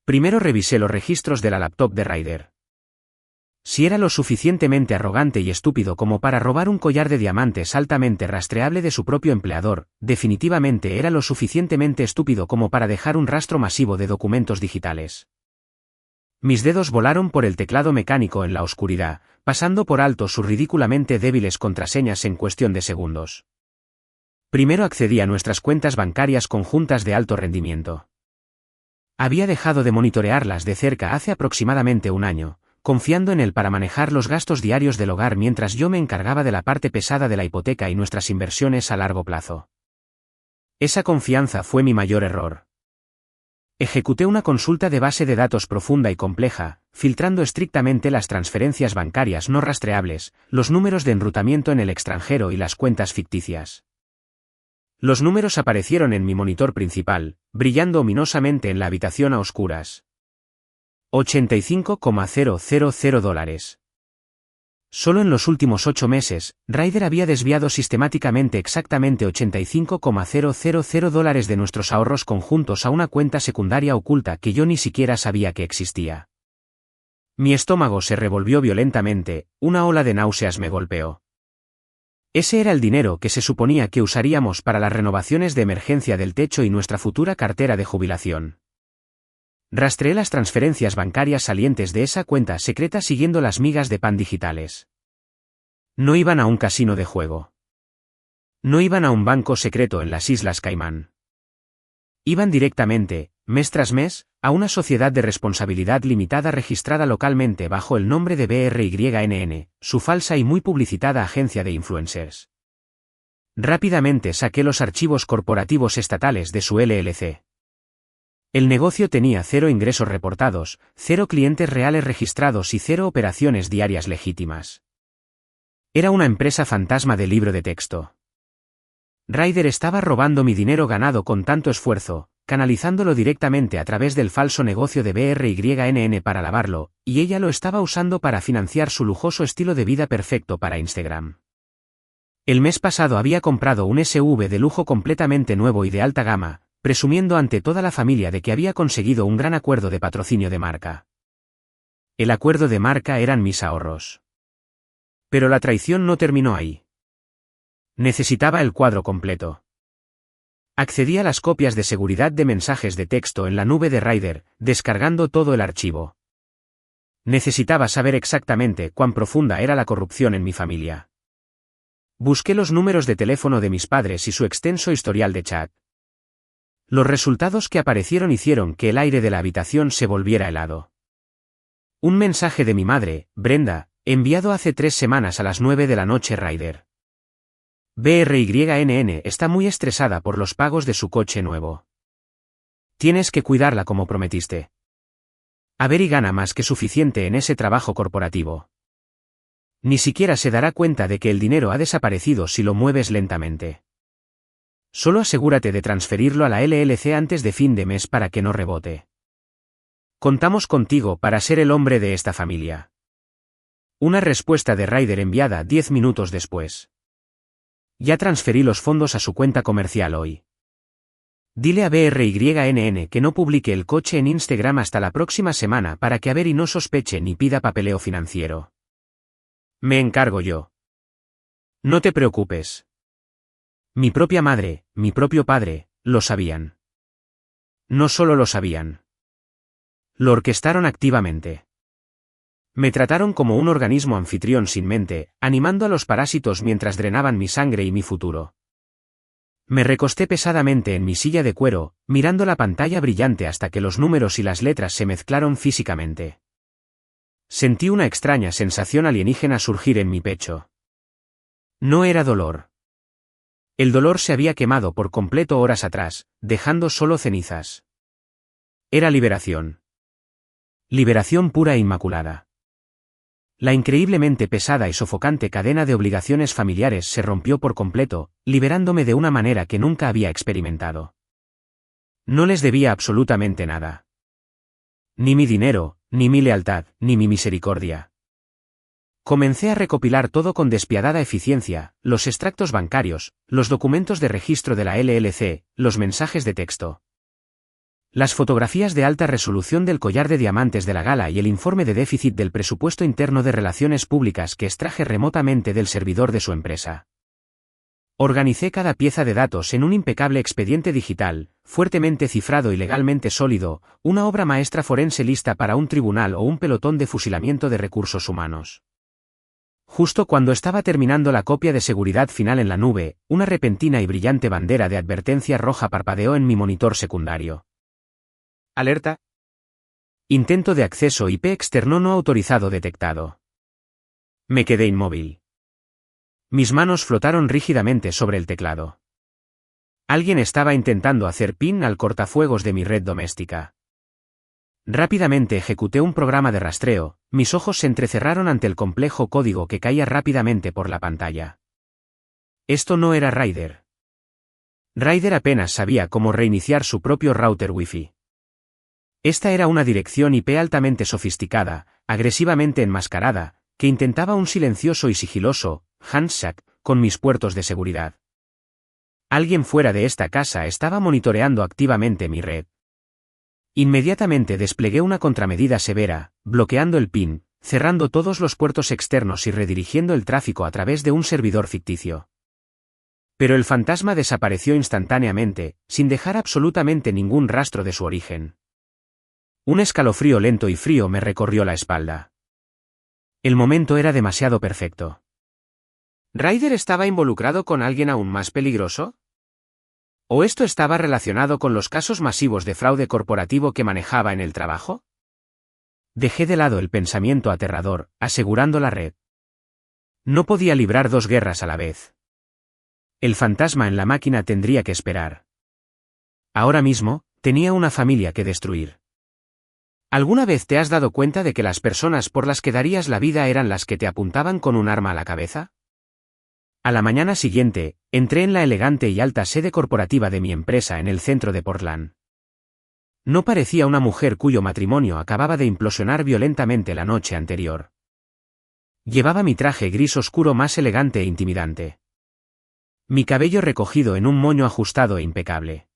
Primero revisé los registros de la laptop de Ryder. Si era lo suficientemente arrogante y estúpido como para robar un collar de diamantes altamente rastreable de su propio empleador, definitivamente era lo suficientemente estúpido como para dejar un rastro masivo de documentos digitales. Mis dedos volaron por el teclado mecánico en la oscuridad, pasando por alto sus ridículamente débiles contraseñas en cuestión de segundos. Primero accedí a nuestras cuentas bancarias conjuntas de alto rendimiento. Había dejado de monitorearlas de cerca hace aproximadamente un año, confiando en él para manejar los gastos diarios del hogar mientras yo me encargaba de la parte pesada de la hipoteca y nuestras inversiones a largo plazo. Esa confianza fue mi mayor error. Ejecuté una consulta de base de datos profunda y compleja, filtrando estrictamente las transferencias bancarias no rastreables, los números de enrutamiento en el extranjero y las cuentas ficticias. Los números aparecieron en mi monitor principal, brillando ominosamente en la habitación a oscuras. $85,000. Solo en los últimos 8 meses, Ryder había desviado sistemáticamente exactamente $85,000 de nuestros ahorros conjuntos a una cuenta secundaria oculta que yo ni siquiera sabía que existía. Mi estómago se revolvió violentamente, una ola de náuseas me golpeó. Ese era el dinero que se suponía que usaríamos para las renovaciones de emergencia del techo y nuestra futura cartera de jubilación. Rastreé las transferencias bancarias salientes de esa cuenta secreta siguiendo las migas de pan digitales. No iban a un casino de juego. No iban a un banco secreto en las Islas Caimán. Iban directamente, mes tras mes, a una sociedad de responsabilidad limitada registrada localmente bajo el nombre de BRYNN, su falsa y muy publicitada agencia de influencers. Rápidamente saqué los archivos corporativos estatales de su LLC. El negocio tenía 0 ingresos reportados, 0 clientes reales registrados y 0 operaciones diarias legítimas. Era una empresa fantasma de libro de texto. Ryder estaba robando mi dinero ganado con tanto esfuerzo, canalizándolo directamente a través del falso negocio de BRYNN para lavarlo, y ella lo estaba usando para financiar su lujoso estilo de vida perfecto para Instagram. El mes pasado había comprado un SUV de lujo completamente nuevo y de alta gama, presumiendo ante toda la familia de que había conseguido un gran acuerdo de patrocinio de marca. El acuerdo de marca eran mis ahorros. Pero la traición no terminó ahí. Necesitaba el cuadro completo. Accedí a las copias de seguridad de mensajes de texto en la nube de Ryder, descargando todo el archivo. Necesitaba saber exactamente cuán profunda era la corrupción en mi familia. Busqué los números de teléfono de mis padres y su extenso historial de chat. Los resultados que aparecieron hicieron que el aire de la habitación se volviera helado. Un mensaje de mi madre, Brenda, enviado hace 3 semanas a las 9 de la noche. Ryder. BRYNN está muy estresada por los pagos de su coche nuevo. Tienes que cuidarla como prometiste. Avery gana más que suficiente en ese trabajo corporativo. Ni siquiera se dará cuenta de que el dinero ha desaparecido si lo mueves lentamente. Solo asegúrate de transferirlo a la LLC antes de fin de mes para que no rebote. Contamos contigo para ser el hombre de esta familia. Una respuesta de Ryder enviada 10 minutos después. Ya transferí los fondos a su cuenta comercial hoy. Dile a BRYNN que no publique el coche en Instagram hasta la próxima semana para que Avery no sospeche ni pida papeleo financiero. Me encargo yo. No te preocupes. Mi propia madre, mi propio padre, lo sabían. No solo lo sabían. Lo orquestaron activamente. Me trataron como un organismo anfitrión sin mente, animando a los parásitos mientras drenaban mi sangre y mi futuro. Me recosté pesadamente en mi silla de cuero, mirando la pantalla brillante hasta que los números y las letras se mezclaron físicamente. Sentí una extraña sensación alienígena surgir en mi pecho. No era dolor. El dolor se había quemado por completo horas atrás, dejando solo cenizas. Era liberación. Liberación pura e inmaculada. La increíblemente pesada y sofocante cadena de obligaciones familiares se rompió por completo, liberándome de una manera que nunca había experimentado. No les debía absolutamente nada. Ni mi dinero, ni mi lealtad, ni mi misericordia. Comencé a recopilar todo con despiadada eficiencia, los extractos bancarios, los documentos de registro de la LLC, los mensajes de texto. Las fotografías de alta resolución del collar de diamantes de la gala y el informe de déficit del presupuesto interno de relaciones públicas que extraje remotamente del servidor de su empresa. Organicé cada pieza de datos en un impecable expediente digital, fuertemente cifrado y legalmente sólido, una obra maestra forense lista para un tribunal o un pelotón de fusilamiento de recursos humanos. Justo cuando estaba terminando la copia de seguridad final en la nube, una repentina y brillante bandera de advertencia roja parpadeó en mi monitor secundario. Alerta. Intento de acceso IP externo no autorizado detectado. Me quedé inmóvil. Mis manos flotaron rígidamente sobre el teclado. Alguien estaba intentando hacer pin al cortafuegos de mi red doméstica. Rápidamente ejecuté un programa de rastreo, mis ojos se entrecerraron ante el complejo código que caía rápidamente por la pantalla. Esto no era Ryder. Ryder apenas sabía cómo reiniciar su propio router Wi-Fi. Esta era una dirección IP altamente sofisticada, agresivamente enmascarada, que intentaba un silencioso y sigiloso handshake con mis puertos de seguridad. Alguien fuera de esta casa estaba monitoreando activamente mi red. Inmediatamente desplegué una contramedida severa, bloqueando el PIN, cerrando todos los puertos externos y redirigiendo el tráfico a través de un servidor ficticio. Pero el fantasma desapareció instantáneamente, sin dejar absolutamente ningún rastro de su origen. Un escalofrío lento y frío me recorrió la espalda. El momento era demasiado perfecto. ¿Ryder estaba involucrado con alguien aún más peligroso? ¿O esto estaba relacionado con los casos masivos de fraude corporativo que manejaba en el trabajo? Dejé de lado el pensamiento aterrador, asegurando la red. No podía librar 2 guerras a la vez. El fantasma en la máquina tendría que esperar. Ahora mismo, tenía una familia que destruir. ¿Alguna vez te has dado cuenta de que las personas por las que darías la vida eran las que te apuntaban con un arma a la cabeza? A la mañana siguiente, entré en la elegante y alta sede corporativa de mi empresa en el centro de Portland. No parecía una mujer cuyo matrimonio acababa de implosionar violentamente la noche anterior. Llevaba mi traje gris oscuro más elegante e intimidante. Mi cabello recogido en un moño ajustado e impecable.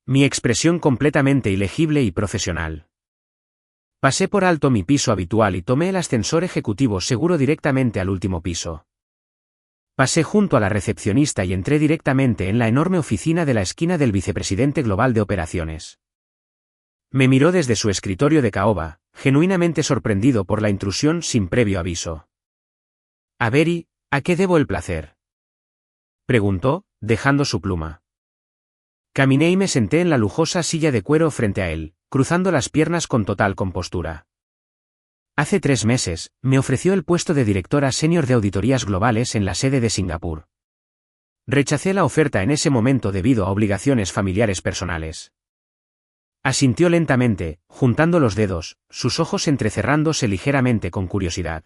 Mi expresión completamente ilegible y profesional. Pasé por alto mi piso habitual y tomé el ascensor ejecutivo seguro directamente al último piso. Pasé junto a la recepcionista y entré directamente en la enorme oficina de la esquina del vicepresidente global de operaciones. Me miró desde su escritorio de caoba, genuinamente sorprendido por la intrusión sin previo aviso. «Avery, ¿a qué debo el placer?», preguntó, dejando su pluma. Caminé y me senté en la lujosa silla de cuero frente a él, cruzando las piernas con total compostura. Hace 3 meses, me ofreció el puesto de directora senior de auditorías globales en la sede de Singapur. Rechacé la oferta en ese momento debido a obligaciones familiares personales. Asintió lentamente, juntando los dedos, sus ojos entrecerrándose ligeramente con curiosidad.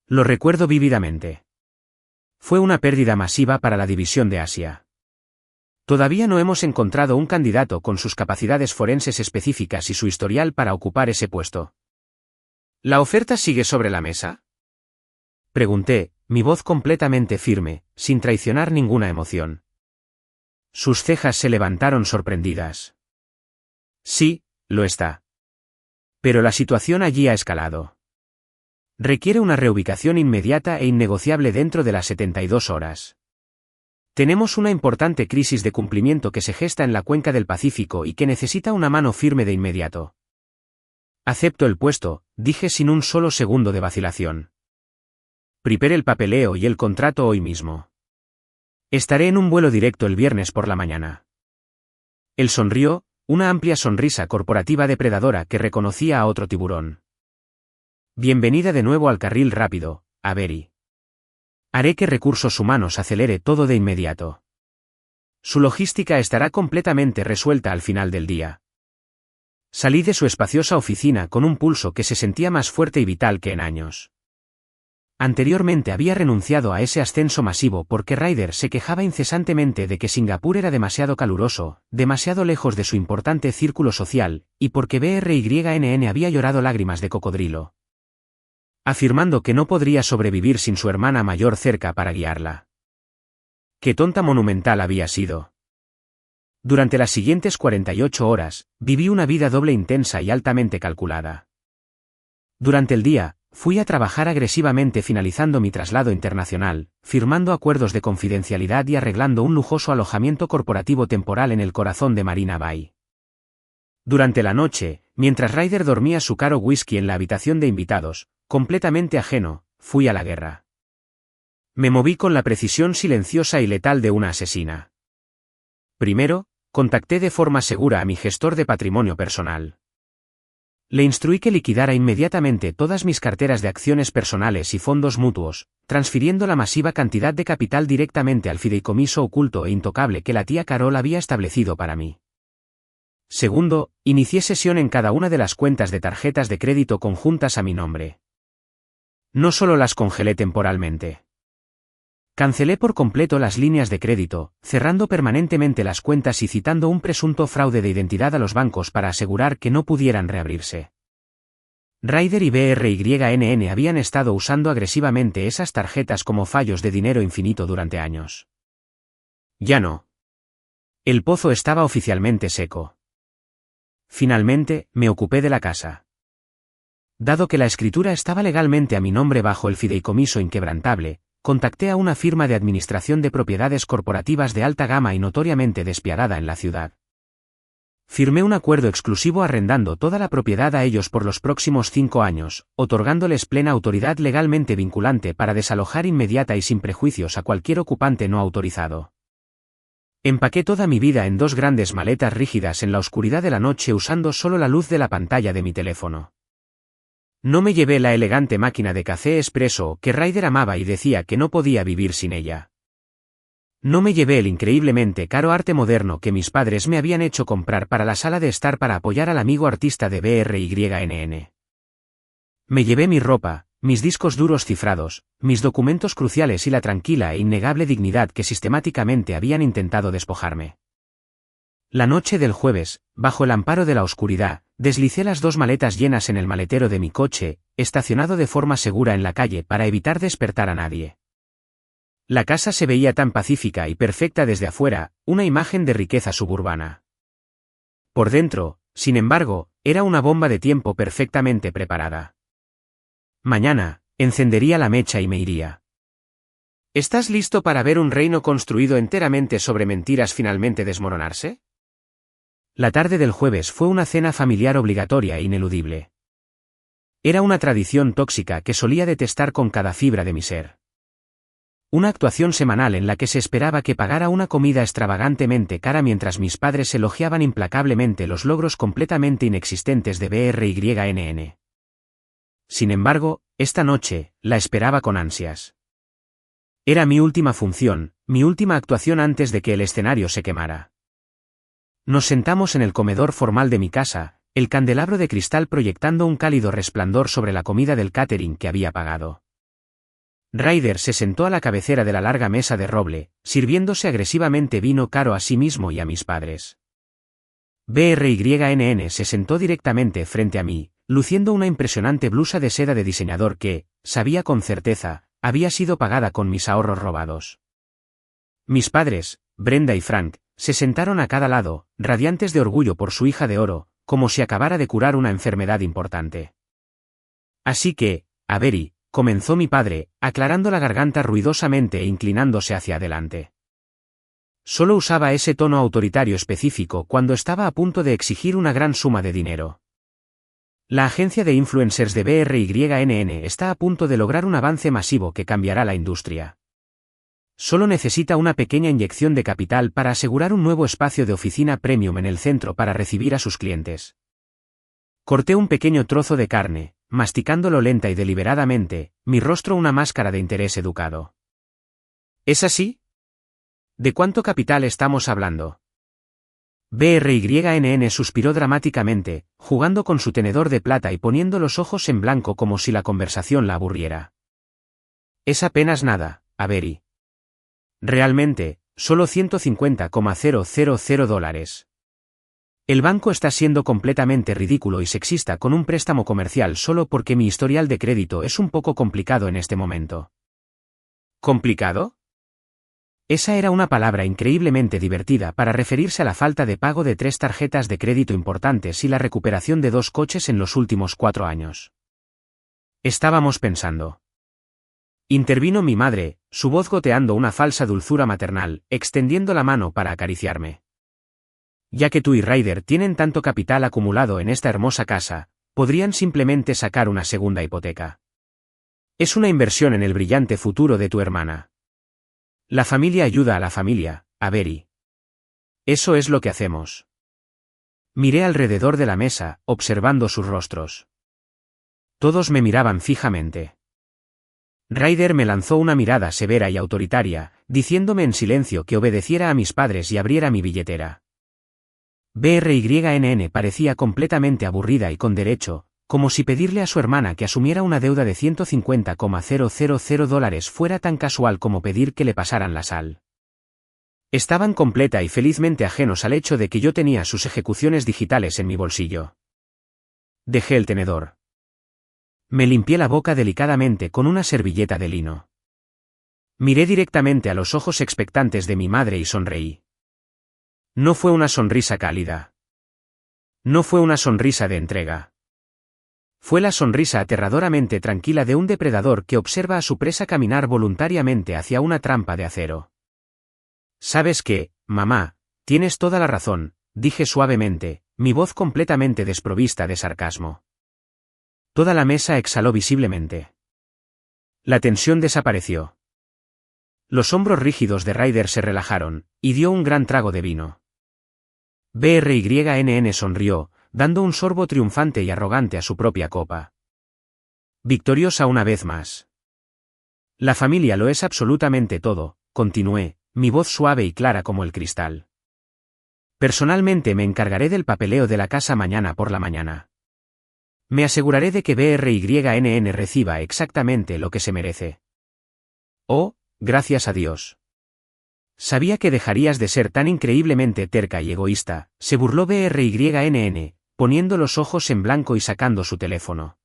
Lo recuerdo vívidamente. Fue una pérdida masiva para la división de Asia. Todavía no hemos encontrado un candidato con sus capacidades forenses específicas y su historial para ocupar ese puesto. ¿La oferta sigue sobre la mesa?, pregunté, mi voz completamente firme, sin traicionar ninguna emoción. Sus cejas se levantaron sorprendidas. Sí, lo está. Pero la situación allí ha escalado. Requiere una reubicación inmediata e innegociable dentro de las 72 horas. Tenemos una importante crisis de cumplimiento que se gesta en la cuenca del Pacífico y que necesita una mano firme de inmediato. Acepto el puesto, dije sin un solo segundo de vacilación. Prepare el papeleo y el contrato hoy mismo. Estaré en un vuelo directo el viernes por la mañana. Él sonrió, una amplia sonrisa corporativa depredadora que reconocía a otro tiburón. Bienvenida de nuevo al carril rápido, Avery. Haré que recursos humanos acelere todo de inmediato. Su logística estará completamente resuelta al final del día. Salí de su espaciosa oficina con un pulso que se sentía más fuerte y vital que en años. Anteriormente había renunciado a ese ascenso masivo porque Ryder se quejaba incesantemente de que Singapur era demasiado caluroso, demasiado lejos de su importante círculo social, y porque BRYNN había llorado lágrimas de cocodrilo, afirmando que no podría sobrevivir sin su hermana mayor cerca para guiarla. Qué tonta monumental había sido. Durante las siguientes 48 horas, viví una vida doble intensa y altamente calculada. Durante el día, fui a trabajar agresivamente finalizando mi traslado internacional, firmando acuerdos de confidencialidad y arreglando un lujoso alojamiento corporativo temporal en el corazón de Marina Bay. Durante la noche, mientras Ryder dormía su caro whisky en la habitación de invitados, completamente ajeno, fui a la guerra. Me moví con la precisión silenciosa y letal de una asesina. Primero, contacté de forma segura a mi gestor de patrimonio personal. Le instruí que liquidara inmediatamente todas mis carteras de acciones personales y fondos mutuos, transfiriendo la masiva cantidad de capital directamente al fideicomiso oculto e intocable que la tía Carol había establecido para mí. Segundo, inicié sesión en cada una de las cuentas de tarjetas de crédito conjuntas a mi nombre. No solo las congelé temporalmente. Cancelé por completo las líneas de crédito, cerrando permanentemente las cuentas y citando un presunto fraude de identidad a los bancos para asegurar que no pudieran reabrirse. Ryder y BRYNN habían estado usando agresivamente esas tarjetas como fallos de dinero infinito durante años. Ya no. El pozo estaba oficialmente seco. Finalmente, me ocupé de la casa. Dado que la escritura estaba legalmente a mi nombre bajo el fideicomiso inquebrantable, contacté a una firma de administración de propiedades corporativas de alta gama y notoriamente despiadada en la ciudad. Firmé un acuerdo exclusivo arrendando toda la propiedad a ellos por los próximos 5 años, otorgándoles plena autoridad legalmente vinculante para desalojar inmediata y sin prejuicios a cualquier ocupante no autorizado. Empaqué toda mi vida en 2 grandes maletas rígidas en la oscuridad de la noche usando solo la luz de la pantalla de mi teléfono. No me llevé la elegante máquina de café expreso que Ryder amaba y decía que no podía vivir sin ella. No me llevé el increíblemente caro arte moderno que mis padres me habían hecho comprar para la sala de estar para apoyar al amigo artista de BRYNN. Me llevé mi ropa, mis discos duros cifrados, mis documentos cruciales y la tranquila e innegable dignidad que sistemáticamente habían intentado despojarme. La noche del jueves, bajo el amparo de la oscuridad, deslicé las 2 maletas llenas en el maletero de mi coche, estacionado de forma segura en la calle para evitar despertar a nadie. La casa se veía tan pacífica y perfecta desde afuera, una imagen de riqueza suburbana. Por dentro, sin embargo, era una bomba de tiempo perfectamente preparada. Mañana, encendería la mecha y me iría. ¿Estás listo para ver un reino construido enteramente sobre mentiras finalmente desmoronarse? La tarde del jueves fue una cena familiar obligatoria e ineludible. Era una tradición tóxica que solía detestar con cada fibra de mi ser. Una actuación semanal en la que se esperaba que pagara una comida extravagantemente cara mientras mis padres elogiaban implacablemente los logros completamente inexistentes de BRYNN. Sin embargo, esta noche, la esperaba con ansias. Era mi última función, mi última actuación antes de que el escenario se quemara. Nos sentamos en el comedor formal de mi casa, el candelabro de cristal proyectando un cálido resplandor sobre la comida del catering que había pagado. Ryder se sentó a la cabecera de la larga mesa de roble, sirviéndose agresivamente vino caro a sí mismo y a mis padres. BRYNN se sentó directamente frente a mí, luciendo una impresionante blusa de seda de diseñador que, sabía con certeza, había sido pagada con mis ahorros robados. Mis padres, Brenda y Frank, se sentaron a cada lado, radiantes de orgullo por su hija de oro, como si acabara de curar una enfermedad importante. Así que, Avery, comenzó mi padre, aclarando la garganta ruidosamente e inclinándose hacia adelante. Solo usaba ese tono autoritario específico cuando estaba a punto de exigir una gran suma de dinero. La agencia de influencers de BRYNN está a punto de lograr un avance masivo que cambiará la industria. Solo necesita una pequeña inyección de capital para asegurar un nuevo espacio de oficina premium en el centro para recibir a sus clientes. Corté un pequeño trozo de carne, masticándolo lenta y deliberadamente, mi rostro una máscara de interés educado. ¿Es así? ¿De cuánto capital estamos hablando? BRYNN suspiró dramáticamente, jugando con su tenedor de plata y poniendo los ojos en blanco como si la conversación la aburriera. Es apenas nada, Avery. Realmente, solo $150,000. El banco está siendo completamente ridículo y sexista con un préstamo comercial solo porque mi historial de crédito es un poco complicado en este momento. ¿Complicado? Esa era una palabra increíblemente divertida para referirse a la falta de pago de 3 tarjetas de crédito importantes y la recuperación de 2 coches en los últimos 4 años. Estábamos pensando. Intervino mi madre, su voz goteando una falsa dulzura maternal, extendiendo la mano para acariciarme. Ya que tú y Ryder tienen tanto capital acumulado en esta hermosa casa, podrían simplemente sacar una segunda hipoteca. Es una inversión en el brillante futuro de tu hermana. La familia ayuda a la familia, Avery. Eso es lo que hacemos. Miré alrededor de la mesa, observando sus rostros. Todos me miraban fijamente. Ryder me lanzó una mirada severa y autoritaria, diciéndome en silencio que obedeciera a mis padres y abriera mi billetera. BRYNN parecía completamente aburrida y con derecho, como si pedirle a su hermana que asumiera una deuda de $150,000 fuera tan casual como pedir que le pasaran la sal. Estaban completa y felizmente ajenos al hecho de que yo tenía sus ejecuciones digitales en mi bolsillo. Dejé el tenedor. Me limpié la boca delicadamente con una servilleta de lino. Miré directamente a los ojos expectantes de mi madre y sonreí. No fue una sonrisa cálida. No fue una sonrisa de entrega. Fue la sonrisa aterradoramente tranquila de un depredador que observa a su presa caminar voluntariamente hacia una trampa de acero. ¿Sabes qué, mamá? Tienes toda la razón, dije suavemente, mi voz completamente desprovista de sarcasmo. Toda la mesa exhaló visiblemente. La tensión desapareció. Los hombros rígidos de Ryder se relajaron, y dio un gran trago de vino. BRYNN sonrió, dando un sorbo triunfante y arrogante a su propia copa. Victoriosa una vez más. La familia lo es absolutamente todo, continué, mi voz suave y clara como el cristal. Personalmente me encargaré del papeleo de la casa mañana por la mañana. Me aseguraré de que BRYNN reciba exactamente lo que se merece. Oh, gracias a Dios. Sabía que dejarías de ser tan increíblemente terca y egoísta, se burló BRYNN, poniendo los ojos en blanco y sacando su teléfono.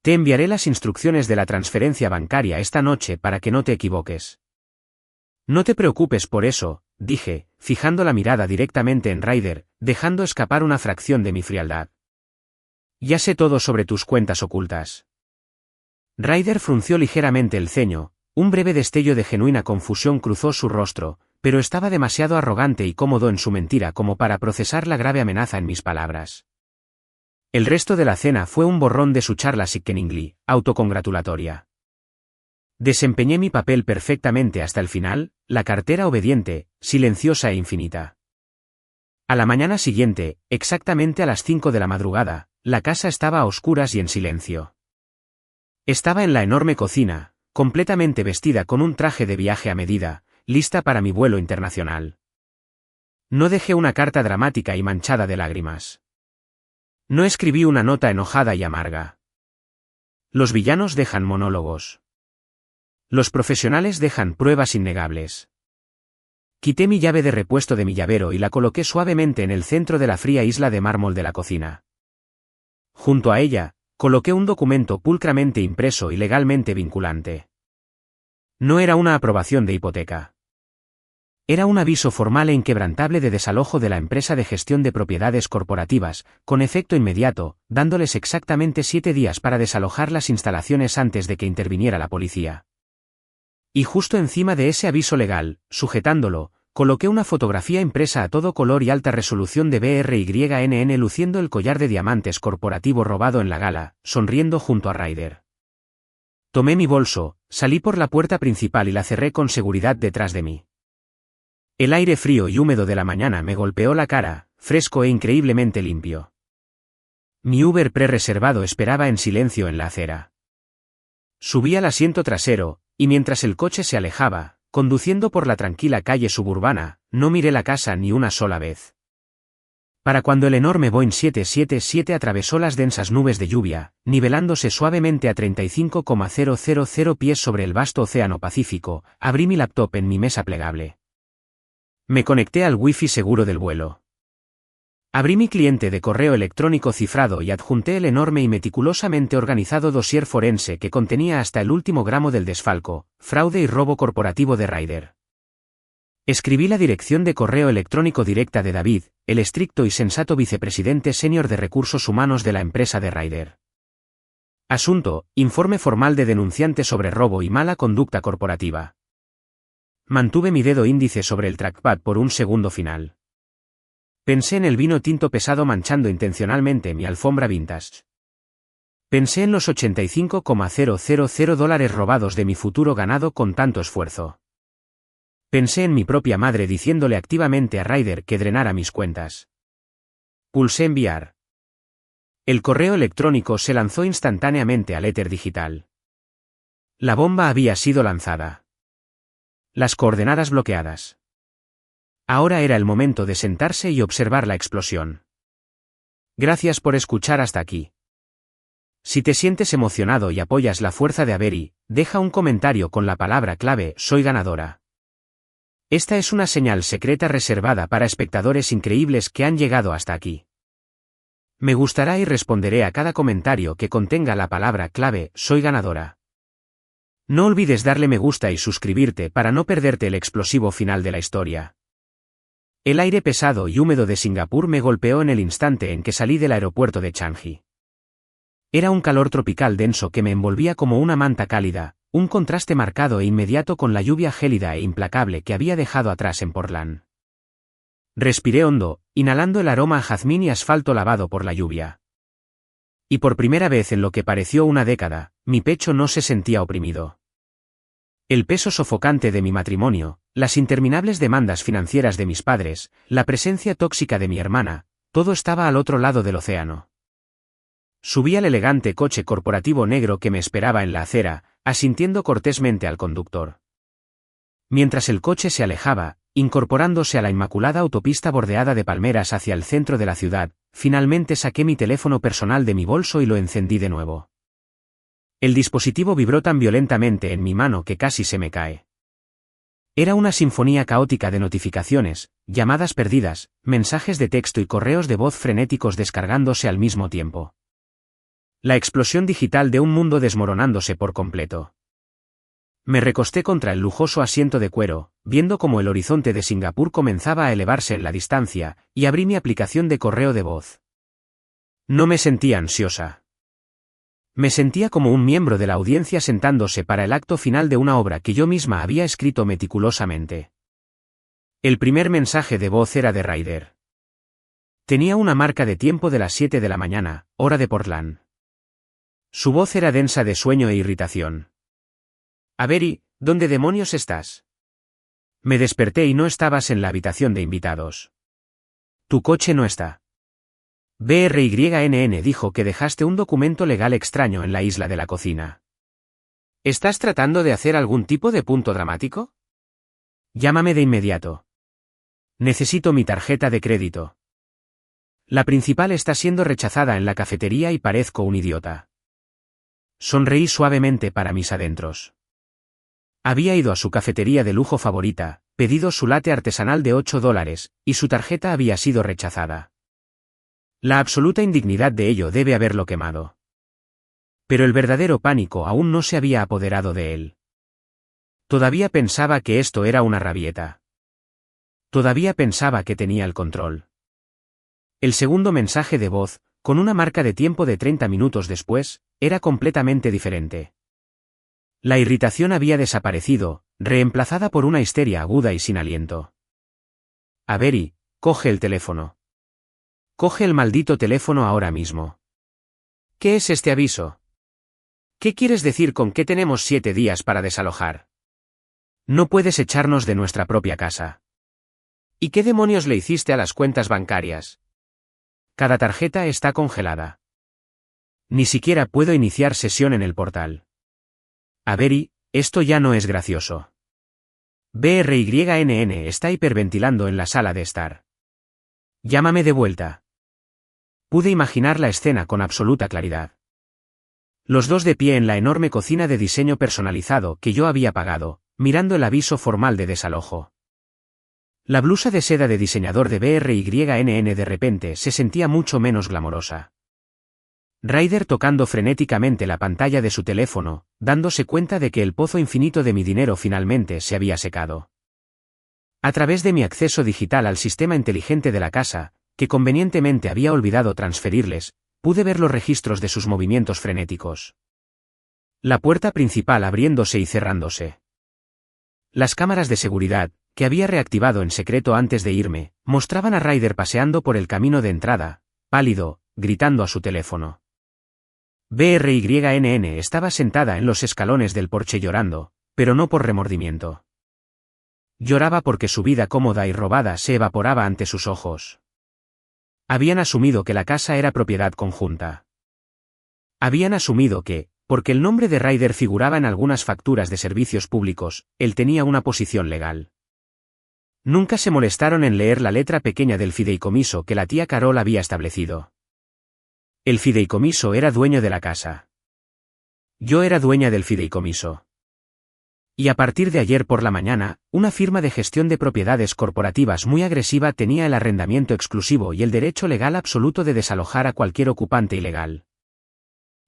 Te enviaré las instrucciones de la transferencia bancaria esta noche para que no te equivoques. No te preocupes por eso, dije, fijando la mirada directamente en Ryder, dejando escapar una fracción de mi frialdad. Ya sé todo sobre tus cuentas ocultas. Ryder frunció ligeramente el ceño, un breve destello de genuina confusión cruzó su rostro, pero estaba demasiado arrogante y cómodo en su mentira como para procesar la grave amenaza en mis palabras. El resto de la cena fue un borrón de su charla sickeningly, autocongratulatoria. Desempeñé mi papel perfectamente hasta el final, la cartera obediente, silenciosa e infinita. A la mañana siguiente, exactamente a las 5 de la madrugada, la casa estaba a oscuras y en silencio. Estaba en la enorme cocina, completamente vestida con un traje de viaje a medida, lista para mi vuelo internacional. No dejé una carta dramática y manchada de lágrimas. No escribí una nota enojada y amarga. Los villanos dejan monólogos. Los profesionales dejan pruebas innegables. Quité mi llave de repuesto de mi llavero y la coloqué suavemente en el centro de la fría isla de mármol de la cocina. Junto a ella, coloqué un documento pulcramente impreso y legalmente vinculante. No era una aprobación de hipoteca. Era un aviso formal e inquebrantable de desalojo de la empresa de gestión de propiedades corporativas, con efecto inmediato, dándoles exactamente 7 días para desalojar las instalaciones antes de que interviniera la policía. Y justo encima de ese aviso legal, sujetándolo, coloqué una fotografía impresa a todo color y alta resolución de BRYNN luciendo el collar de diamantes corporativo robado en la gala, sonriendo junto a Ryder. Tomé mi bolso, salí por la puerta principal y la cerré con seguridad detrás de mí. El aire frío y húmedo de la mañana me golpeó la cara, fresco e increíblemente limpio. Mi Uber pre-reservado esperaba en silencio en la acera. Subí al asiento trasero, y mientras el coche se alejaba, conduciendo por la tranquila calle suburbana, no miré la casa ni una sola vez. Para cuando el enorme Boeing 777 atravesó las densas nubes de lluvia, nivelándose suavemente a 35,000 pies sobre el vasto océano Pacífico, abrí mi laptop en mi mesa plegable. Me conecté al wifi seguro del vuelo. Abrí mi cliente de correo electrónico cifrado y adjunté el enorme y meticulosamente organizado dossier forense que contenía hasta el último gramo del desfalco, fraude y robo corporativo de Ryder. Escribí la dirección de correo electrónico directa de David, el estricto y sensato vicepresidente senior de recursos humanos de la empresa de Ryder. Asunto: informe formal de denunciante sobre robo y mala conducta corporativa. Mantuve mi dedo índice sobre el trackpad por un segundo final. Pensé en el vino tinto pesado manchando intencionalmente mi alfombra vintage. Pensé en los $85,000 robados de mi futuro ganado con tanto esfuerzo. Pensé en mi propia madre diciéndole activamente a Ryder que drenara mis cuentas. Pulsé enviar. El correo electrónico se lanzó instantáneamente al éter digital. La bomba había sido lanzada. Las coordenadas bloqueadas. Ahora era el momento de sentarse y observar la explosión. Gracias por escuchar hasta aquí. Si te sientes emocionado y apoyas la fuerza de Avery, deja un comentario con la palabra clave "Soy ganadora". Esta es una señal secreta reservada para espectadores increíbles que han llegado hasta aquí. Me gustará y responderé a cada comentario que contenga la palabra clave "Soy ganadora". No olvides darle me gusta y suscribirte para no perderte el explosivo final de la historia. El aire pesado y húmedo de Singapur me golpeó en el instante en que salí del aeropuerto de Changi. Era un calor tropical denso que me envolvía como una manta cálida, un contraste marcado e inmediato con la lluvia gélida e implacable que había dejado atrás en Portland. Respiré hondo, inhalando el aroma a jazmín y asfalto lavado por la lluvia. Y por primera vez en lo que pareció una década, mi pecho no se sentía oprimido. El peso sofocante de mi matrimonio, las interminables demandas financieras de mis padres, la presencia tóxica de mi hermana, todo estaba al otro lado del océano. Subí al elegante coche corporativo negro que me esperaba en la acera, asintiendo cortésmente al conductor. Mientras el coche se alejaba, incorporándose a la inmaculada autopista bordeada de palmeras hacia el centro de la ciudad, finalmente saqué mi teléfono personal de mi bolso y lo encendí de nuevo. El dispositivo vibró tan violentamente en mi mano que casi se me cae. Era una sinfonía caótica de notificaciones, llamadas perdidas, mensajes de texto y correos de voz frenéticos descargándose al mismo tiempo. La explosión digital de un mundo desmoronándose por completo. Me recosté contra el lujoso asiento de cuero, viendo cómo el horizonte de Singapur comenzaba a elevarse en la distancia, y abrí mi aplicación de correo de voz. No me sentía ansiosa. Me sentía como un miembro de la audiencia sentándose para el acto final de una obra que yo misma había escrito meticulosamente. El primer mensaje de voz era de Ryder. Tenía una marca de tiempo de las 7 de la mañana, hora de Portland. Su voz era densa de sueño e irritación. Avery, ¿dónde demonios estás? Me desperté y no estabas en la habitación de invitados. Tu coche no está. BRYNN dijo que dejaste un documento legal extraño en la isla de la cocina. ¿Estás tratando de hacer algún tipo de punto dramático? Llámame de inmediato. Necesito mi tarjeta de crédito. La principal está siendo rechazada en la cafetería y parezco un idiota. Sonreí suavemente para mis adentros. Había ido a su cafetería de lujo favorita, pedido su latte artesanal de $8, y su tarjeta había sido rechazada. La absoluta indignidad de ello debe haberlo quemado. Pero el verdadero pánico aún no se había apoderado de él. Todavía pensaba que esto era una rabieta. Todavía pensaba que tenía el control. El segundo mensaje de voz, con una marca de tiempo de 30 minutos después, era completamente diferente. La irritación había desaparecido, reemplazada por una histeria aguda y sin aliento. Avery, coge el teléfono. Coge el maldito teléfono ahora mismo. ¿Qué es este aviso? ¿Qué quieres decir con que tenemos 7 días para desalojar? No puedes echarnos de nuestra propia casa. ¿Y qué demonios le hiciste a las cuentas bancarias? Cada tarjeta está congelada. Ni siquiera puedo iniciar sesión en el portal. Avery, esto ya no es gracioso. BRYNN está hiperventilando en la sala de estar. Llámame de vuelta. Pude imaginar la escena con absoluta claridad. Los dos de pie en la enorme cocina de diseño personalizado que yo había pagado, mirando el aviso formal de desalojo. La blusa de seda de diseñador de BRYNN de repente se sentía mucho menos glamorosa. Ryder tocando frenéticamente la pantalla de su teléfono, dándose cuenta de que el pozo infinito de mi dinero finalmente se había secado. A través de mi acceso digital al sistema inteligente de la casa, que convenientemente había olvidado transferirles, pude ver los registros de sus movimientos frenéticos. La puerta principal abriéndose y cerrándose. Las cámaras de seguridad, que había reactivado en secreto antes de irme, mostraban a Ryder paseando por el camino de entrada, pálido, gritando a su teléfono. BRYNN estaba sentada en los escalones del porche llorando, pero no por remordimiento. Lloraba porque su vida cómoda y robada se evaporaba ante sus ojos. Habían asumido que la casa era propiedad conjunta. Habían asumido que, porque el nombre de Ryder figuraba en algunas facturas de servicios públicos, él tenía una posición legal. Nunca se molestaron en leer la letra pequeña del fideicomiso que la tía Carol había establecido. El fideicomiso era dueño de la casa. Yo era dueña del fideicomiso. Y a partir de ayer por la mañana, una firma de gestión de propiedades corporativas muy agresiva tenía el arrendamiento exclusivo y el derecho legal absoluto de desalojar a cualquier ocupante ilegal.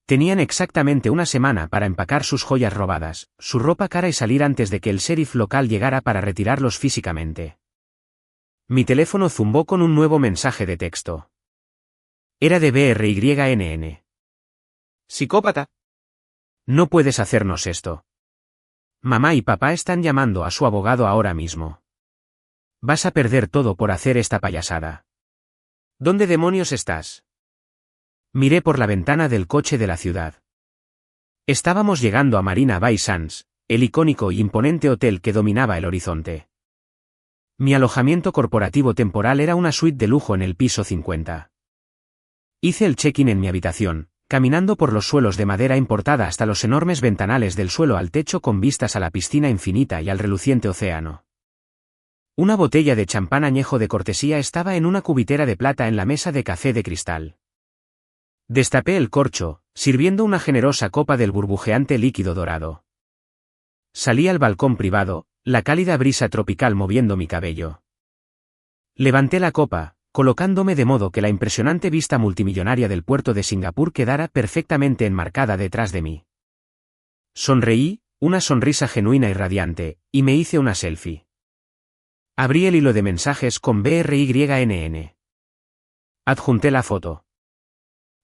Tenían exactamente una semana para empacar sus joyas robadas, su ropa cara y salir antes de que el sheriff local llegara para retirarlos físicamente. Mi teléfono zumbó con un nuevo mensaje de texto. Era de BRYNN. Psicópata. No puedes hacernos esto. Mamá y papá están llamando a su abogado ahora mismo. Vas a perder todo por hacer esta payasada. ¿Dónde demonios estás? Miré por la ventana del coche de la ciudad. Estábamos llegando a Marina Bay Sands, el icónico y imponente hotel que dominaba el horizonte. Mi alojamiento corporativo temporal era una suite de lujo en el piso 50. Hice el check-in en mi habitación, caminando por los suelos de madera importada hasta los enormes ventanales del suelo al techo con vistas a la piscina infinita y al reluciente océano. Una botella de champán añejo de cortesía estaba en una cubitera de plata en la mesa de café de cristal. Destapé el corcho, sirviendo una generosa copa del burbujeante líquido dorado. Salí al balcón privado, la cálida brisa tropical moviendo mi cabello. Levanté la copa, colocándome de modo que la impresionante vista multimillonaria del puerto de Singapur quedara perfectamente enmarcada detrás de mí. Sonreí, una sonrisa genuina y radiante, y me hice una selfie. Abrí el hilo de mensajes con BRYNN. Adjunté la foto.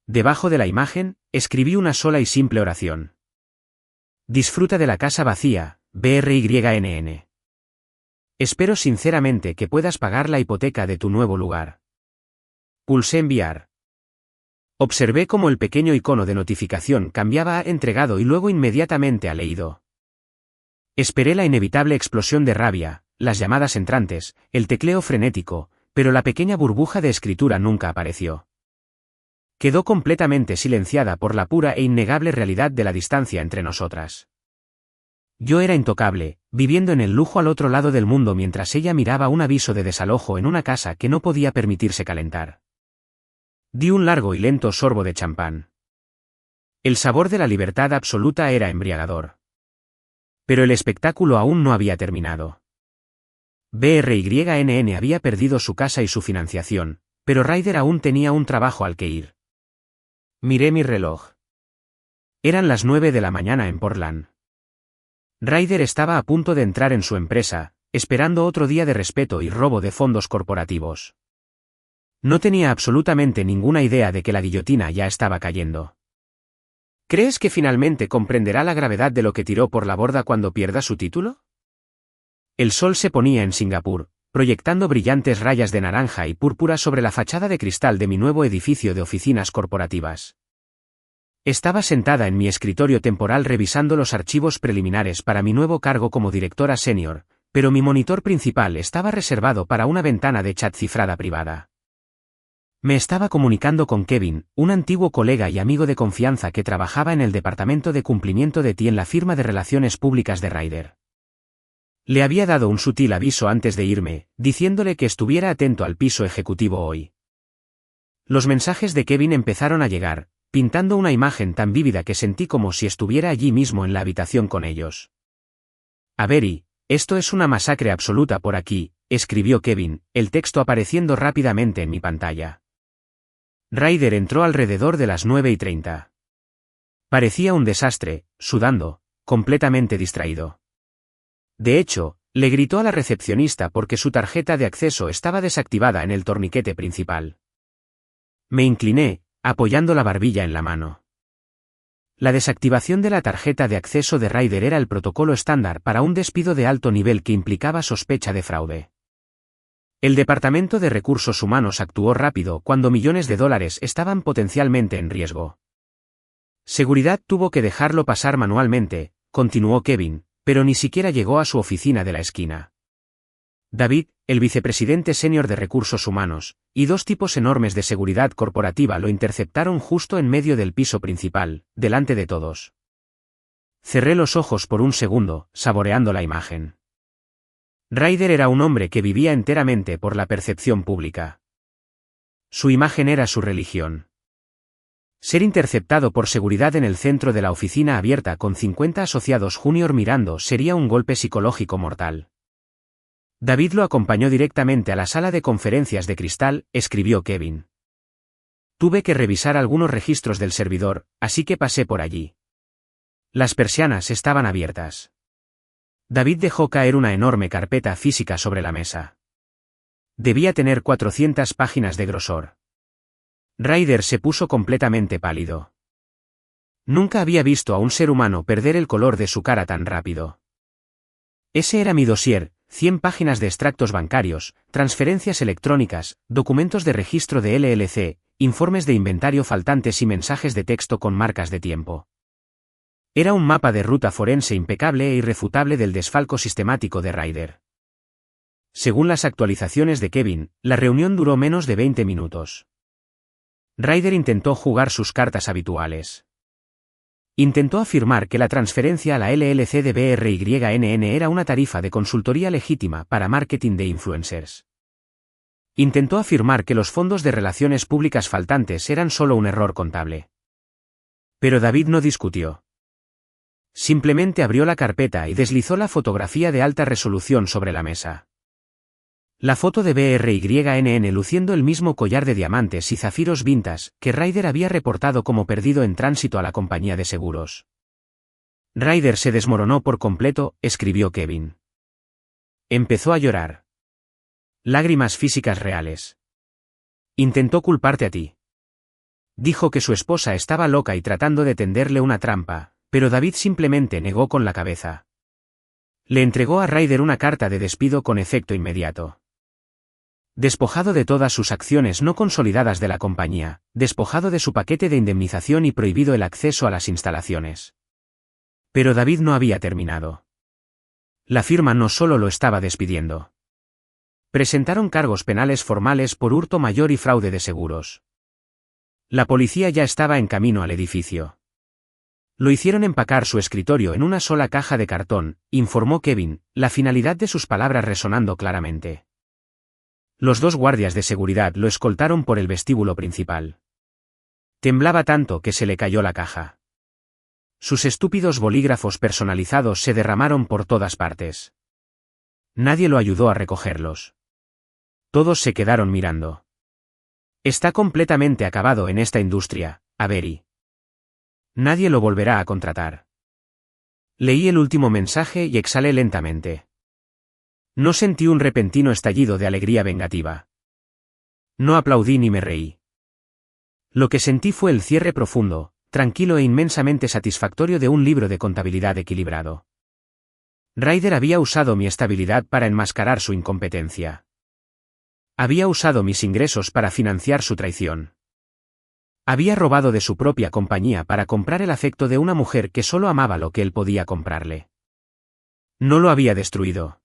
Debajo de la imagen, escribí una sola y simple oración. Disfruta de la casa vacía, BRYNN. Espero sinceramente que puedas pagar la hipoteca de tu nuevo lugar. Pulsé enviar. Observé cómo el pequeño icono de notificación cambiaba a entregado y luego inmediatamente a leído. Esperé la inevitable explosión de rabia, las llamadas entrantes, el tecleo frenético, pero la pequeña burbuja de escritura nunca apareció. Quedó completamente silenciada por la pura e innegable realidad de la distancia entre nosotras. Yo era intocable, viviendo en el lujo al otro lado del mundo mientras ella miraba un aviso de desalojo en una casa que no podía permitirse calentar. Di un largo y lento sorbo de champán. El sabor de la libertad absoluta era embriagador. Pero el espectáculo aún no había terminado. BRYNN había perdido su casa y su financiación, pero Ryder aún tenía un trabajo al que ir. Miré mi reloj. Eran las 9 de la mañana en Portland. Ryder estaba a punto de entrar en su empresa, esperando otro día de respeto y robo de fondos corporativos. No tenía absolutamente ninguna idea de que la guillotina ya estaba cayendo. ¿Crees que finalmente comprenderá la gravedad de lo que tiró por la borda cuando pierda su título? El sol se ponía en Singapur, proyectando brillantes rayas de naranja y púrpura sobre la fachada de cristal de mi nuevo edificio de oficinas corporativas. Estaba sentada en mi escritorio temporal revisando los archivos preliminares para mi nuevo cargo como directora senior, pero mi monitor principal estaba reservado para una ventana de chat cifrada privada. Me estaba comunicando con Kevin, un antiguo colega y amigo de confianza que trabajaba en el departamento de cumplimiento de TI en la firma de relaciones públicas de Ryder. Le había dado un sutil aviso antes de irme, diciéndole que estuviera atento al piso ejecutivo hoy. Los mensajes de Kevin empezaron a llegar, pintando una imagen tan vívida que sentí como si estuviera allí mismo en la habitación con ellos. Avery, esto es una masacre absoluta por aquí, escribió Kevin, el texto apareciendo rápidamente en mi pantalla. Ryder entró alrededor de las 9:30. Parecía un desastre, sudando, completamente distraído. De hecho, le gritó a la recepcionista porque su tarjeta de acceso estaba desactivada en el torniquete principal. Me incliné, apoyando la barbilla en la mano. La desactivación de la tarjeta de acceso de Ryder era el protocolo estándar para un despido de alto nivel que implicaba sospecha de fraude. El Departamento de Recursos Humanos actuó rápido cuando millones de dólares estaban potencialmente en riesgo. Seguridad tuvo que dejarlo pasar manualmente, continuó Kevin, pero ni siquiera llegó a su oficina de la esquina. David, el vicepresidente senior de Recursos Humanos, y dos tipos enormes de seguridad corporativa lo interceptaron justo en medio del piso principal, delante de todos. Cerré los ojos por un segundo, saboreando la imagen. Ryder era un hombre que vivía enteramente por la percepción pública. Su imagen era su religión. Ser interceptado por seguridad en el centro de la oficina abierta con 50 asociados junior mirando sería un golpe psicológico mortal. David lo acompañó directamente a la sala de conferencias de cristal, escribió Kevin. Tuve que revisar algunos registros del servidor, así que pasé por allí. Las persianas estaban abiertas. David dejó caer una enorme carpeta física sobre la mesa. Debía tener 400 páginas de grosor. Ryder se puso completamente pálido. Nunca había visto a un ser humano perder el color de su cara tan rápido. Ese era mi dossier, 100 páginas de extractos bancarios, transferencias electrónicas, documentos de registro de LLC, informes de inventario faltantes y mensajes de texto con marcas de tiempo. Era un mapa de ruta forense impecable e irrefutable del desfalco sistemático de Ryder. Según las actualizaciones de Kevin, la reunión duró menos de 20 minutos. Ryder intentó jugar sus cartas habituales. Intentó afirmar que la transferencia a la LLC de BRYNN era una tarifa de consultoría legítima para marketing de influencers. Intentó afirmar que los fondos de relaciones públicas faltantes eran solo un error contable. Pero David no discutió. Simplemente abrió la carpeta y deslizó la fotografía de alta resolución sobre la mesa. La foto de BRYNN luciendo el mismo collar de diamantes y zafiros vintage que Ryder había reportado como perdido en tránsito a la compañía de seguros. Ryder se desmoronó por completo, escribió Kevin. Empezó a llorar. Lágrimas físicas reales. Intentó culparte a ti. Dijo que su esposa estaba loca y tratando de tenderle una trampa, pero David simplemente negó con la cabeza. Le entregó a Ryder una carta de despido con efecto inmediato. Despojado de todas sus acciones no consolidadas de la compañía, despojado de su paquete de indemnización y prohibido el acceso a las instalaciones. Pero David no había terminado. La firma no solo lo estaba despidiendo. Presentaron cargos penales formales por hurto mayor y fraude de seguros. La policía ya estaba en camino al edificio. Lo hicieron empacar su escritorio en una sola caja de cartón, informó Kevin, la finalidad de sus palabras resonando claramente. Los dos guardias de seguridad lo escoltaron por el vestíbulo principal. Temblaba tanto que se le cayó la caja. Sus estúpidos bolígrafos personalizados se derramaron por todas partes. Nadie lo ayudó a recogerlos. Todos se quedaron mirando. Está completamente acabado en esta industria, Avery. Nadie lo volverá a contratar. Leí el último mensaje y exhalé lentamente. No sentí un repentino estallido de alegría vengativa. No aplaudí ni me reí. Lo que sentí fue el cierre profundo, tranquilo e inmensamente satisfactorio de un libro de contabilidad equilibrado. Ryder había usado mi estabilidad para enmascarar su incompetencia. Había usado mis ingresos para financiar su traición. Había robado de su propia compañía para comprar el afecto de una mujer que solo amaba lo que él podía comprarle. No lo había destruido.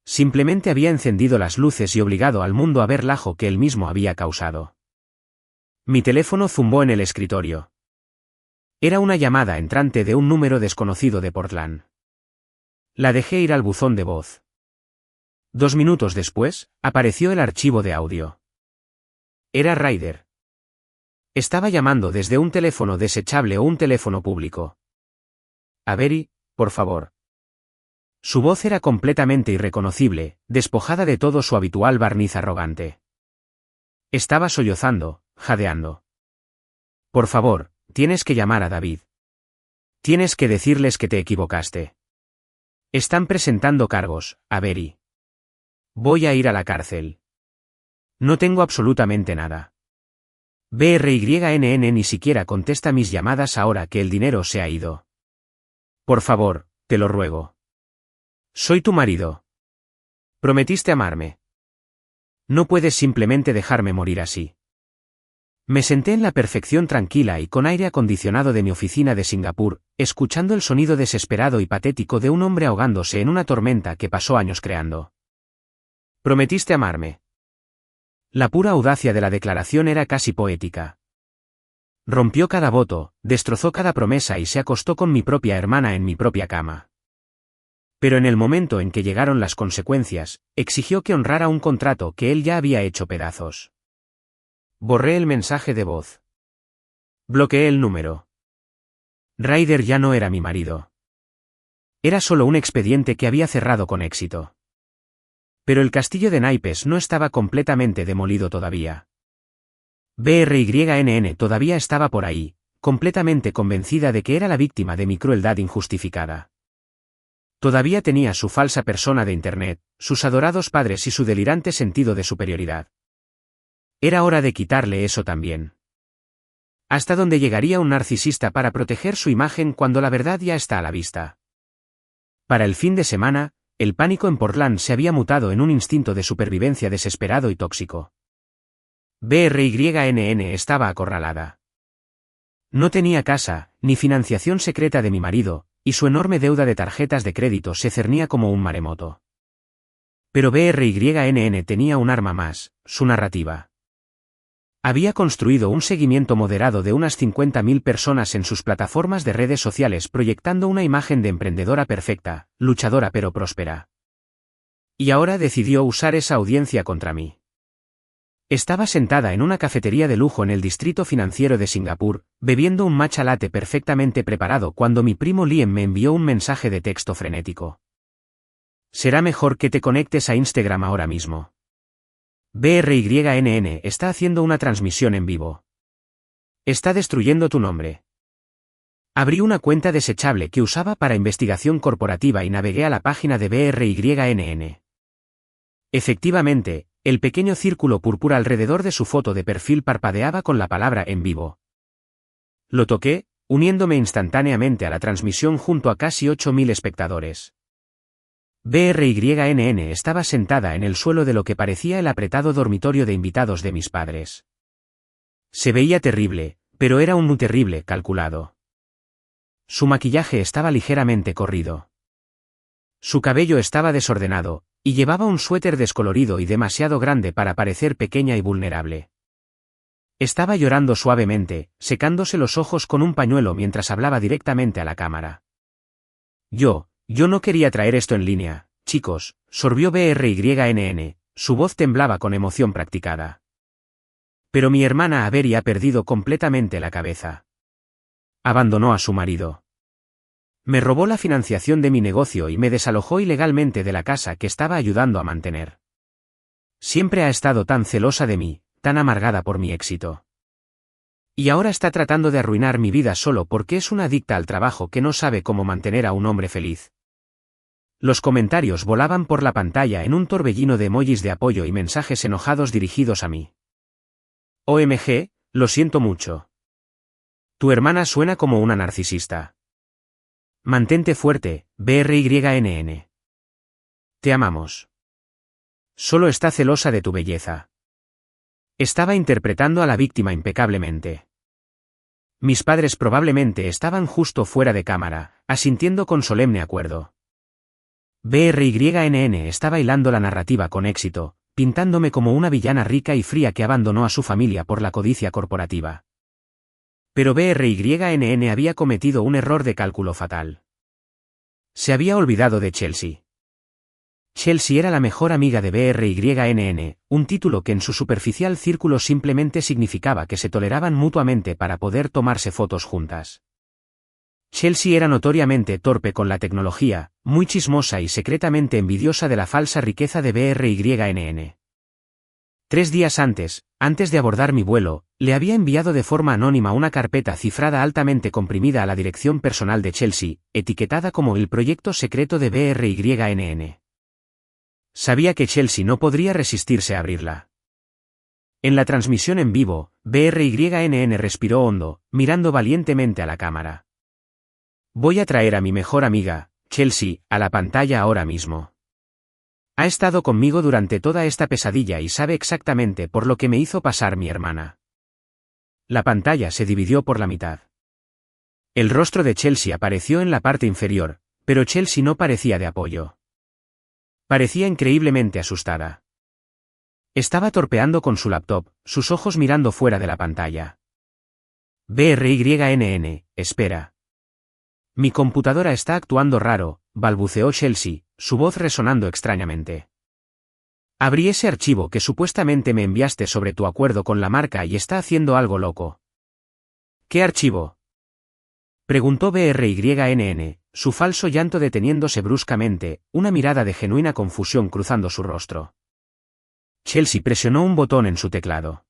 Simplemente había encendido las luces y obligado al mundo a ver el ajo que él mismo había causado. Mi teléfono zumbó en el escritorio. Era una llamada entrante de un número desconocido de Portland. La dejé ir al buzón de voz. 2 minutos después, apareció el archivo de audio. Era Ryder. Estaba llamando desde un teléfono desechable o un teléfono público. Avery, por favor. Su voz era completamente irreconocible, despojada de todo su habitual barniz arrogante. Estaba sollozando, jadeando. Por favor, tienes que llamar a David. Tienes que decirles que te equivocaste. Están presentando cargos, Avery. Voy a ir a la cárcel. No tengo absolutamente nada. BRYNN ni siquiera contesta mis llamadas ahora que el dinero se ha ido. Por favor, te lo ruego. Soy tu marido. Prometiste amarme. No puedes simplemente dejarme morir así. Me senté en la perfección tranquila y con aire acondicionado de mi oficina de Singapur, escuchando el sonido desesperado y patético de un hombre ahogándose en una tormenta que pasó años creando. Prometiste amarme. La pura audacia de la declaración era casi poética. Rompió cada voto, destrozó cada promesa y se acostó con mi propia hermana en mi propia cama. Pero en el momento en que llegaron las consecuencias, exigió que honrara un contrato que él ya había hecho pedazos. Borré el mensaje de voz. Bloqueé el número. Ryder ya no era mi marido. Era solo un expediente que había cerrado con éxito. Pero el castillo de naipes no estaba completamente demolido todavía. BRYNN todavía estaba por ahí, completamente convencida de que era la víctima de mi crueldad injustificada. Todavía tenía su falsa persona de Internet, sus adorados padres y su delirante sentido de superioridad. Era hora de quitarle eso también. ¿Hasta dónde llegaría un narcisista para proteger su imagen cuando la verdad ya está a la vista? Para el fin de semana, el pánico en Portland se había mutado en un instinto de supervivencia desesperado y tóxico. BRYNN estaba acorralada. No tenía casa, ni financiación secreta de mi marido, y su enorme deuda de tarjetas de crédito se cernía como un maremoto. Pero BRYNN tenía un arma más, su narrativa. Había construido un seguimiento moderado de unas 50.000 personas en sus plataformas de redes sociales proyectando una imagen de emprendedora perfecta, luchadora pero próspera. Y ahora decidió usar esa audiencia contra mí. Estaba sentada en una cafetería de lujo en el distrito financiero de Singapur, bebiendo un matcha latte perfectamente preparado cuando mi primo Liam me envió un mensaje de texto frenético. Será mejor que te conectes a Instagram ahora mismo. BRYNN está haciendo una transmisión en vivo. Está destruyendo tu nombre. Abrí una cuenta desechable que usaba para investigación corporativa y navegué a la página de BRYNN. Efectivamente, el pequeño círculo púrpura alrededor de su foto de perfil parpadeaba con la palabra en vivo. Lo toqué, uniéndome instantáneamente a la transmisión junto a casi 8.000 espectadores. BRYNN estaba sentada en el suelo de lo que parecía el apretado dormitorio de invitados de mis padres. Se veía terrible, pero era un muy terrible calculado. Su maquillaje estaba ligeramente corrido. Su cabello estaba desordenado, y llevaba un suéter descolorido y demasiado grande para parecer pequeña y vulnerable. Estaba llorando suavemente, secándose los ojos con un pañuelo mientras hablaba directamente a la cámara. Yo no quería traer esto en línea, chicos, sorbió BRYNN, su voz temblaba con emoción practicada. Pero mi hermana Avery ha perdido completamente la cabeza. Abandonó a su marido. Me robó la financiación de mi negocio y me desalojó ilegalmente de la casa que estaba ayudando a mantener. Siempre ha estado tan celosa de mí, tan amargada por mi éxito. Y ahora está tratando de arruinar mi vida solo porque es una adicta al trabajo que no sabe cómo mantener a un hombre feliz. Los comentarios volaban por la pantalla en un torbellino de emojis de apoyo y mensajes enojados dirigidos a mí. OMG, lo siento mucho. Tu hermana suena como una narcisista. Mantente fuerte, BRYNN. Te amamos. Solo está celosa de tu belleza. Estaba interpretando a la víctima impecablemente. Mis padres probablemente estaban justo fuera de cámara, asintiendo con solemne acuerdo. BRYNN estaba hilando la narrativa con éxito, pintándome como una villana rica y fría que abandonó a su familia por la codicia corporativa. Pero BRYNN había cometido un error de cálculo fatal. Se había olvidado de Chelsea. Chelsea era la mejor amiga de BRYNN, un título que en su superficial círculo simplemente significaba que se toleraban mutuamente para poder tomarse fotos juntas. Chelsea era notoriamente torpe con la tecnología, muy chismosa y secretamente envidiosa de la falsa riqueza de BRYNN. 3 días antes de abordar mi vuelo, le había enviado de forma anónima una carpeta cifrada altamente comprimida a la dirección personal de Chelsea, etiquetada como el proyecto secreto de BRYNN. Sabía que Chelsea no podría resistirse a abrirla. En la transmisión en vivo, BRYNN respiró hondo, mirando valientemente a la cámara. Voy a traer a mi mejor amiga, Chelsea, a la pantalla ahora mismo. Ha estado conmigo durante toda esta pesadilla y sabe exactamente por lo que me hizo pasar mi hermana. La pantalla se dividió por la mitad. El rostro de Chelsea apareció en la parte inferior, pero Chelsea no parecía de apoyo. Parecía increíblemente asustada. Estaba torpeando con su laptop, sus ojos mirando fuera de la pantalla. BRYNN, espera. Mi computadora está actuando raro, balbuceó Chelsea, su voz resonando extrañamente. Abrí ese archivo que supuestamente me enviaste sobre tu acuerdo con la marca y está haciendo algo loco. ¿Qué archivo? Preguntó BRYNN, su falso llanto deteniéndose bruscamente, una mirada de genuina confusión cruzando su rostro. Chelsea presionó un botón en su teclado.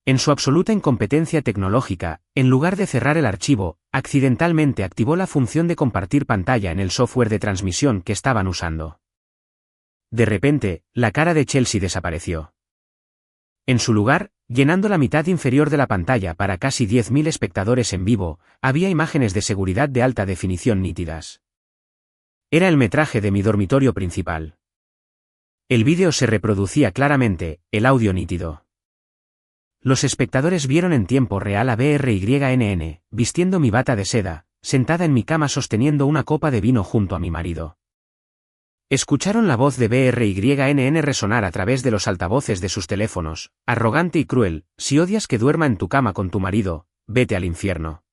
En su absoluta incompetencia tecnológica, en lugar de cerrar el archivo, accidentalmente activó la función de compartir pantalla en el software de transmisión que estaban usando. De repente, la cara de Chelsea desapareció. En su lugar, llenando la mitad inferior de la pantalla para casi 10.000 espectadores en vivo, había imágenes de seguridad de alta definición nítidas. Era el metraje de mi dormitorio principal. El vídeo se reproducía claramente, el audio nítido. Los espectadores vieron en tiempo real a BRYNN, vistiendo mi bata de seda, sentada en mi cama sosteniendo una copa de vino junto a mi marido. Escucharon la voz de BRYNN resonar a través de los altavoces de sus teléfonos, arrogante y cruel: si odias que duerma en tu cama con tu marido, vete al infierno.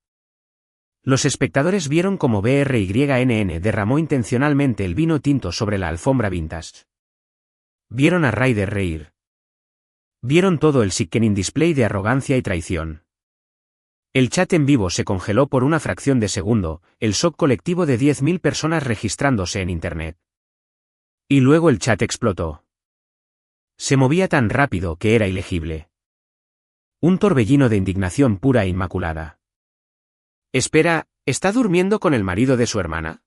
Los espectadores vieron cómo BRYNN derramó intencionalmente el vino tinto sobre la alfombra vintage. Vieron a Ryder reír. Vieron todo el sickening display de arrogancia y traición. El chat en vivo se congeló por una fracción de segundo, el shock colectivo de 10.000 personas registrándose en Internet. Y luego el chat explotó. Se movía tan rápido que era ilegible. Un torbellino de indignación pura e inmaculada. Espera, ¿está durmiendo con el marido de su hermana?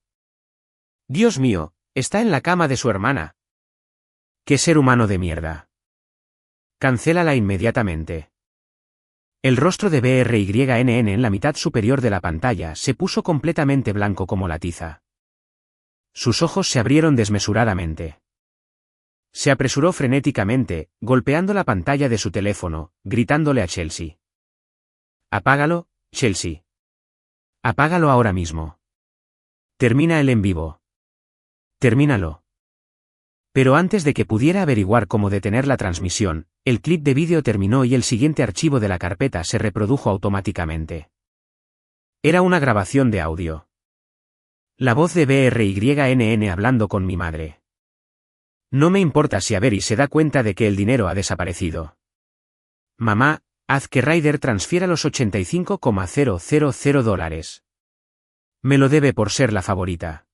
Dios mío, está en la cama de su hermana. ¡Qué ser humano de mierda! Cancélala inmediatamente. El rostro de BRYNN en la mitad superior de la pantalla se puso completamente blanco como la tiza. Sus ojos se abrieron desmesuradamente. Se apresuró frenéticamente, golpeando la pantalla de su teléfono, gritándole a Chelsea. «Apágalo, Chelsea. Apágalo ahora mismo. Termina el en vivo. Termínalo». Pero antes de que pudiera averiguar cómo detener la transmisión, el clip de vídeo terminó y el siguiente archivo de la carpeta se reprodujo automáticamente. Era una grabación de audio. La voz de BRYNN hablando con mi madre. «No me importa si Avery se da cuenta de que el dinero ha desaparecido. Mamá, haz que Ryder transfiera los $85,000. Me lo debe por ser la favorita.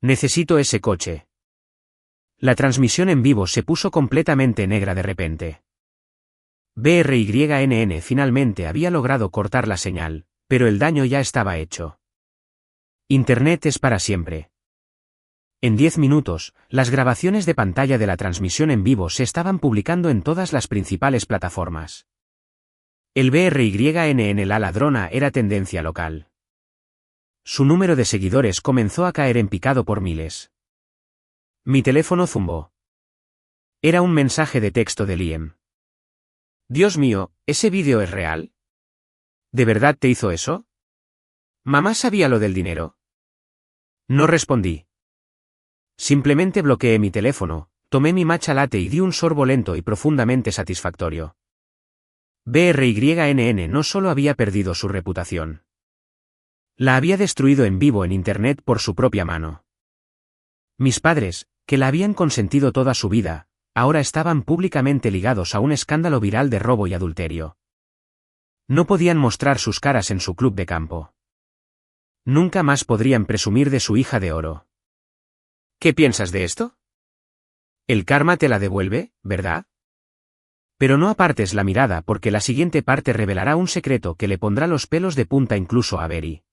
Necesito ese coche». La transmisión en vivo se puso completamente negra de repente. BRYNN finalmente había logrado cortar la señal, pero el daño ya estaba hecho. Internet es para siempre. En 10 minutos, las grabaciones de pantalla de la transmisión en vivo se estaban publicando en todas las principales plataformas. El BRYNN la ladrona era tendencia local. Su número de seguidores comenzó a caer en picado por miles. Mi teléfono zumbó. Era un mensaje de texto de Liam. «Dios mío, ¿ese vídeo es real? ¿De verdad te hizo eso? ¿Mamá sabía lo del dinero?» No respondí. Simplemente bloqueé mi teléfono, tomé mi matcha latte y di un sorbo lento y profundamente satisfactorio. BRYNN no solo había perdido su reputación. La había destruido en vivo en Internet por su propia mano. Mis padres, que la habían consentido toda su vida, ahora estaban públicamente ligados a un escándalo viral de robo y adulterio. No podían mostrar sus caras en su club de campo. Nunca más podrían presumir de su hija de oro. ¿Qué piensas de esto? El karma te la devuelve, ¿verdad? Pero no apartes la mirada porque la siguiente parte revelará un secreto que le pondrá los pelos de punta incluso a Avery.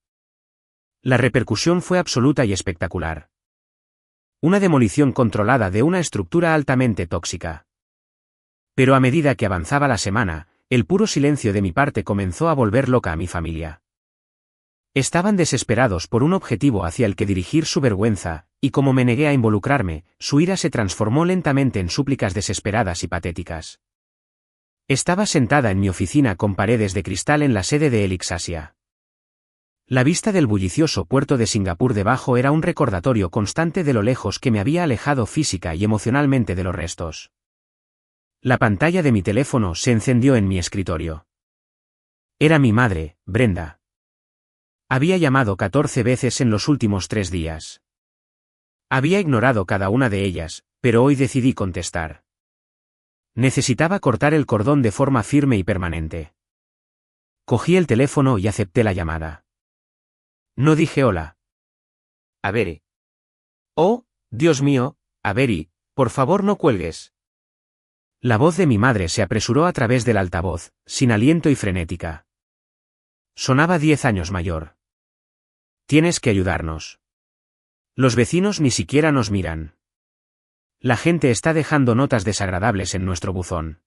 La repercusión fue absoluta y espectacular. Una demolición controlada de una estructura altamente tóxica. Pero a medida que avanzaba la semana, el puro silencio de mi parte comenzó a volver loca a mi familia. Estaban desesperados por un objetivo hacia el que dirigir su vergüenza, y como me negué a involucrarme, su ira se transformó lentamente en súplicas desesperadas y patéticas. Estaba sentada en mi oficina con paredes de cristal en la sede de Helix Asia. La vista del bullicioso puerto de Singapur debajo era un recordatorio constante de lo lejos que me había alejado física y emocionalmente de los restos. La pantalla de mi teléfono se encendió en mi escritorio. Era mi madre, Brenda. Había llamado 14 veces en los últimos 3 días. Había ignorado cada una de ellas, pero hoy decidí contestar. Necesitaba cortar el cordón de forma firme y permanente. Cogí el teléfono y acepté la llamada. No dije hola. Avery. Oh, Dios mío, Avery, por favor no cuelgues. La voz de mi madre se apresuró a través del altavoz, sin aliento y frenética. Sonaba 10 años mayor. Tienes que ayudarnos. Los vecinos ni siquiera nos miran. La gente está dejando notas desagradables en nuestro buzón.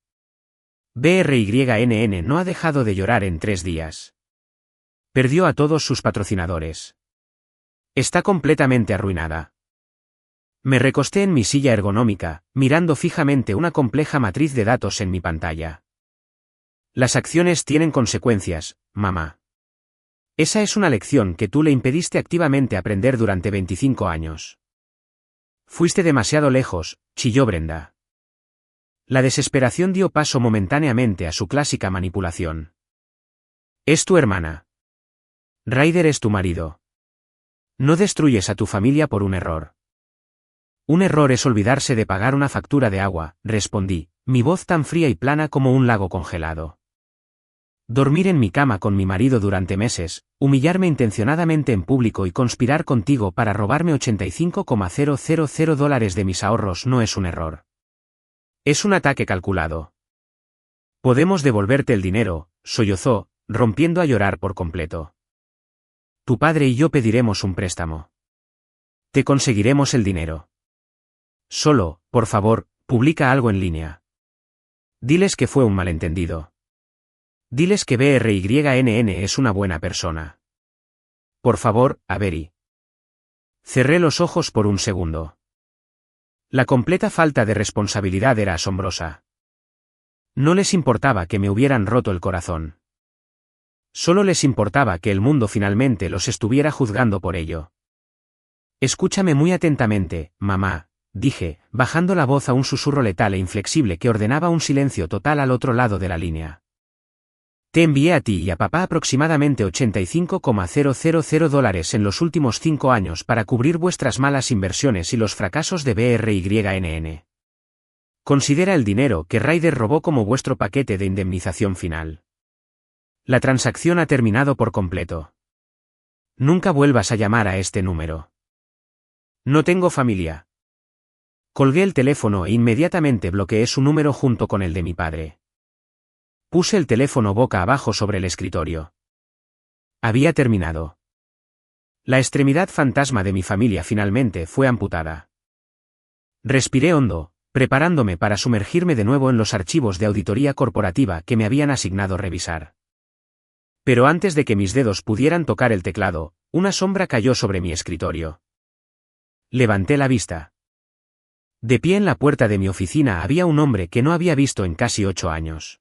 BRYNN no ha dejado de llorar en 3 días. Perdió a todos sus patrocinadores. Está completamente arruinada. Me recosté en mi silla ergonómica, mirando fijamente una compleja matriz de datos en mi pantalla. Las acciones tienen consecuencias, mamá. Esa es una lección que tú le impediste activamente aprender durante 25 años. Fuiste demasiado lejos, chilló Brenda. La desesperación dio paso momentáneamente a su clásica manipulación. Es tu hermana. Ryder es tu marido. No destruyes a tu familia por un error. Un error es olvidarse de pagar una factura de agua, respondí, mi voz tan fría y plana como un lago congelado. Dormir en mi cama con mi marido durante meses, humillarme intencionadamente en público y conspirar contigo para robarme $85,000 de mis ahorros no es un error. Es un ataque calculado. Podemos devolverte el dinero, sollozó, rompiendo a llorar por completo. Tu padre y yo pediremos un préstamo. Te conseguiremos el dinero. Solo, por favor, publica algo en línea. Diles que fue un malentendido. Diles que BRYNN es una buena persona. Por favor, Avery. Cerré los ojos por un segundo. La completa falta de responsabilidad era asombrosa. No les importaba que me hubieran roto el corazón. Solo les importaba que el mundo finalmente los estuviera juzgando por ello. Escúchame muy atentamente, mamá, dije, bajando la voz a un susurro letal e inflexible que ordenaba un silencio total al otro lado de la línea. Te envié a ti y a papá aproximadamente $85,000 en los últimos 5 años para cubrir vuestras malas inversiones y los fracasos de BRYNN. Considera el dinero que Ryder robó como vuestro paquete de indemnización final. La transacción ha terminado por completo. Nunca vuelvas a llamar a este número. No tengo familia. Colgué el teléfono e inmediatamente bloqueé su número junto con el de mi padre. Puse el teléfono boca abajo sobre el escritorio. Había terminado. La extremidad fantasma de mi familia finalmente fue amputada. Respiré hondo, preparándome para sumergirme de nuevo en los archivos de auditoría corporativa que me habían asignado revisar. Pero antes de que mis dedos pudieran tocar el teclado, una sombra cayó sobre mi escritorio. Levanté la vista. De pie en la puerta de mi oficina había un hombre que no había visto en casi 8 años.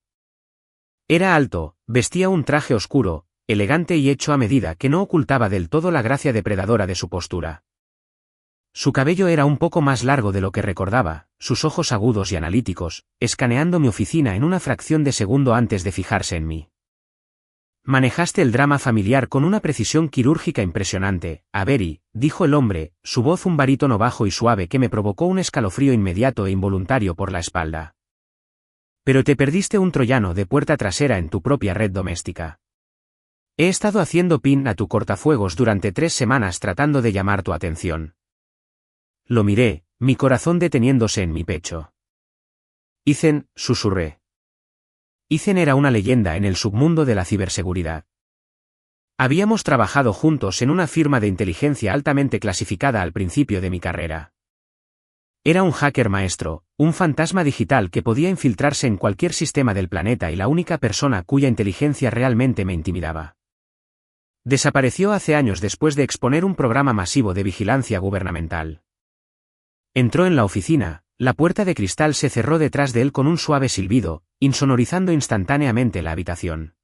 Era alto, vestía un traje oscuro, elegante y hecho a medida que no ocultaba del todo la gracia depredadora de su postura. Su cabello era un poco más largo de lo que recordaba, sus ojos agudos y analíticos, escaneando mi oficina en una fracción de segundo antes de fijarse en mí. Manejaste el drama familiar con una precisión quirúrgica impresionante, Avery, dijo el hombre, su voz un barítono bajo y suave que me provocó un escalofrío inmediato e involuntario por la espalda. Pero te perdiste un troyano de puerta trasera en tu propia red doméstica. He estado haciendo pin a tu cortafuegos durante 3 semanas tratando de llamar tu atención. Lo miré, mi corazón deteniéndose en mi pecho. Ethan, susurré. Ethan era una leyenda en el submundo de la ciberseguridad. Habíamos trabajado juntos en una firma de inteligencia altamente clasificada al principio de mi carrera. Era un hacker maestro, un fantasma digital que podía infiltrarse en cualquier sistema del planeta y la única persona cuya inteligencia realmente me intimidaba. Desapareció hace años después de exponer un programa masivo de vigilancia gubernamental. Entró en la oficina, la puerta de cristal se cerró detrás de él con un suave silbido, insonorizando instantáneamente la habitación.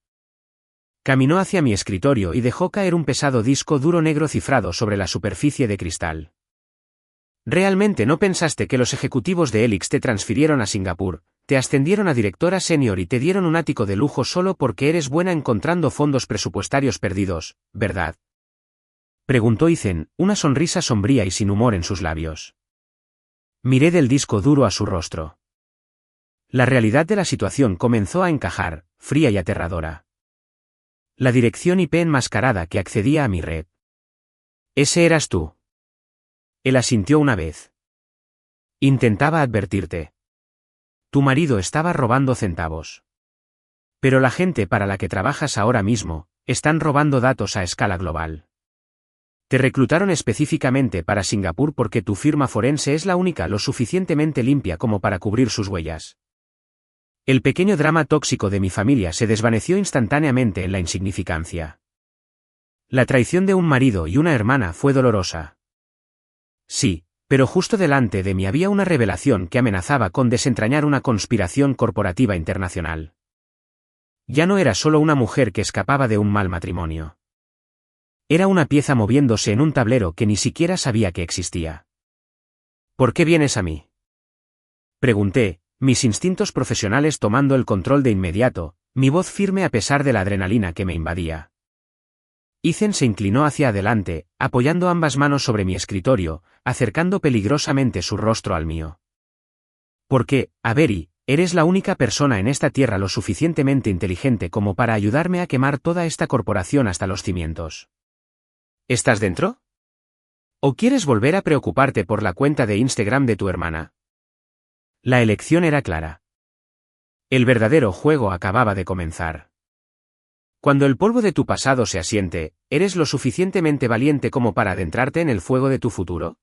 Caminó hacia mi escritorio y dejó caer un pesado disco duro negro cifrado sobre la superficie de cristal. ¿Realmente no pensaste que los ejecutivos de Helix te transfirieron a Singapur, te ascendieron a directora senior y te dieron un ático de lujo solo porque eres buena encontrando fondos presupuestarios perdidos, verdad? Preguntó Ethan, una sonrisa sombría y sin humor en sus labios. Miré del disco duro a su rostro. La realidad de la situación comenzó a encajar, fría y aterradora. La dirección IP enmascarada que accedía a mi red. Ese eras tú. Él asintió una vez. Intentaba advertirte. Tu marido estaba robando centavos. Pero la gente para la que trabajas ahora mismo, están robando datos a escala global. Te reclutaron específicamente para Singapur porque tu firma forense es la única lo suficientemente limpia como para cubrir sus huellas. El pequeño drama tóxico de mi familia se desvaneció instantáneamente en la insignificancia. La traición de un marido y una hermana fue dolorosa. Sí, pero justo delante de mí había una revelación que amenazaba con desentrañar una conspiración corporativa internacional. Ya no era solo una mujer que escapaba de un mal matrimonio. Era una pieza moviéndose en un tablero que ni siquiera sabía que existía. ¿Por qué vienes a mí? Pregunté, mis instintos profesionales tomando el control de inmediato, mi voz firme a pesar de la adrenalina que me invadía. Ethan se inclinó hacia adelante, apoyando ambas manos sobre mi escritorio, acercando peligrosamente su rostro al mío. Porque, Avery, eres la única persona en esta tierra lo suficientemente inteligente como para ayudarme a quemar toda esta corporación hasta los cimientos. ¿Estás dentro? ¿O quieres volver a preocuparte por la cuenta de Instagram de tu hermana? La elección era clara. El verdadero juego acababa de comenzar. Cuando el polvo de tu pasado se asiente, ¿eres lo suficientemente valiente como para adentrarte en el fuego de tu futuro?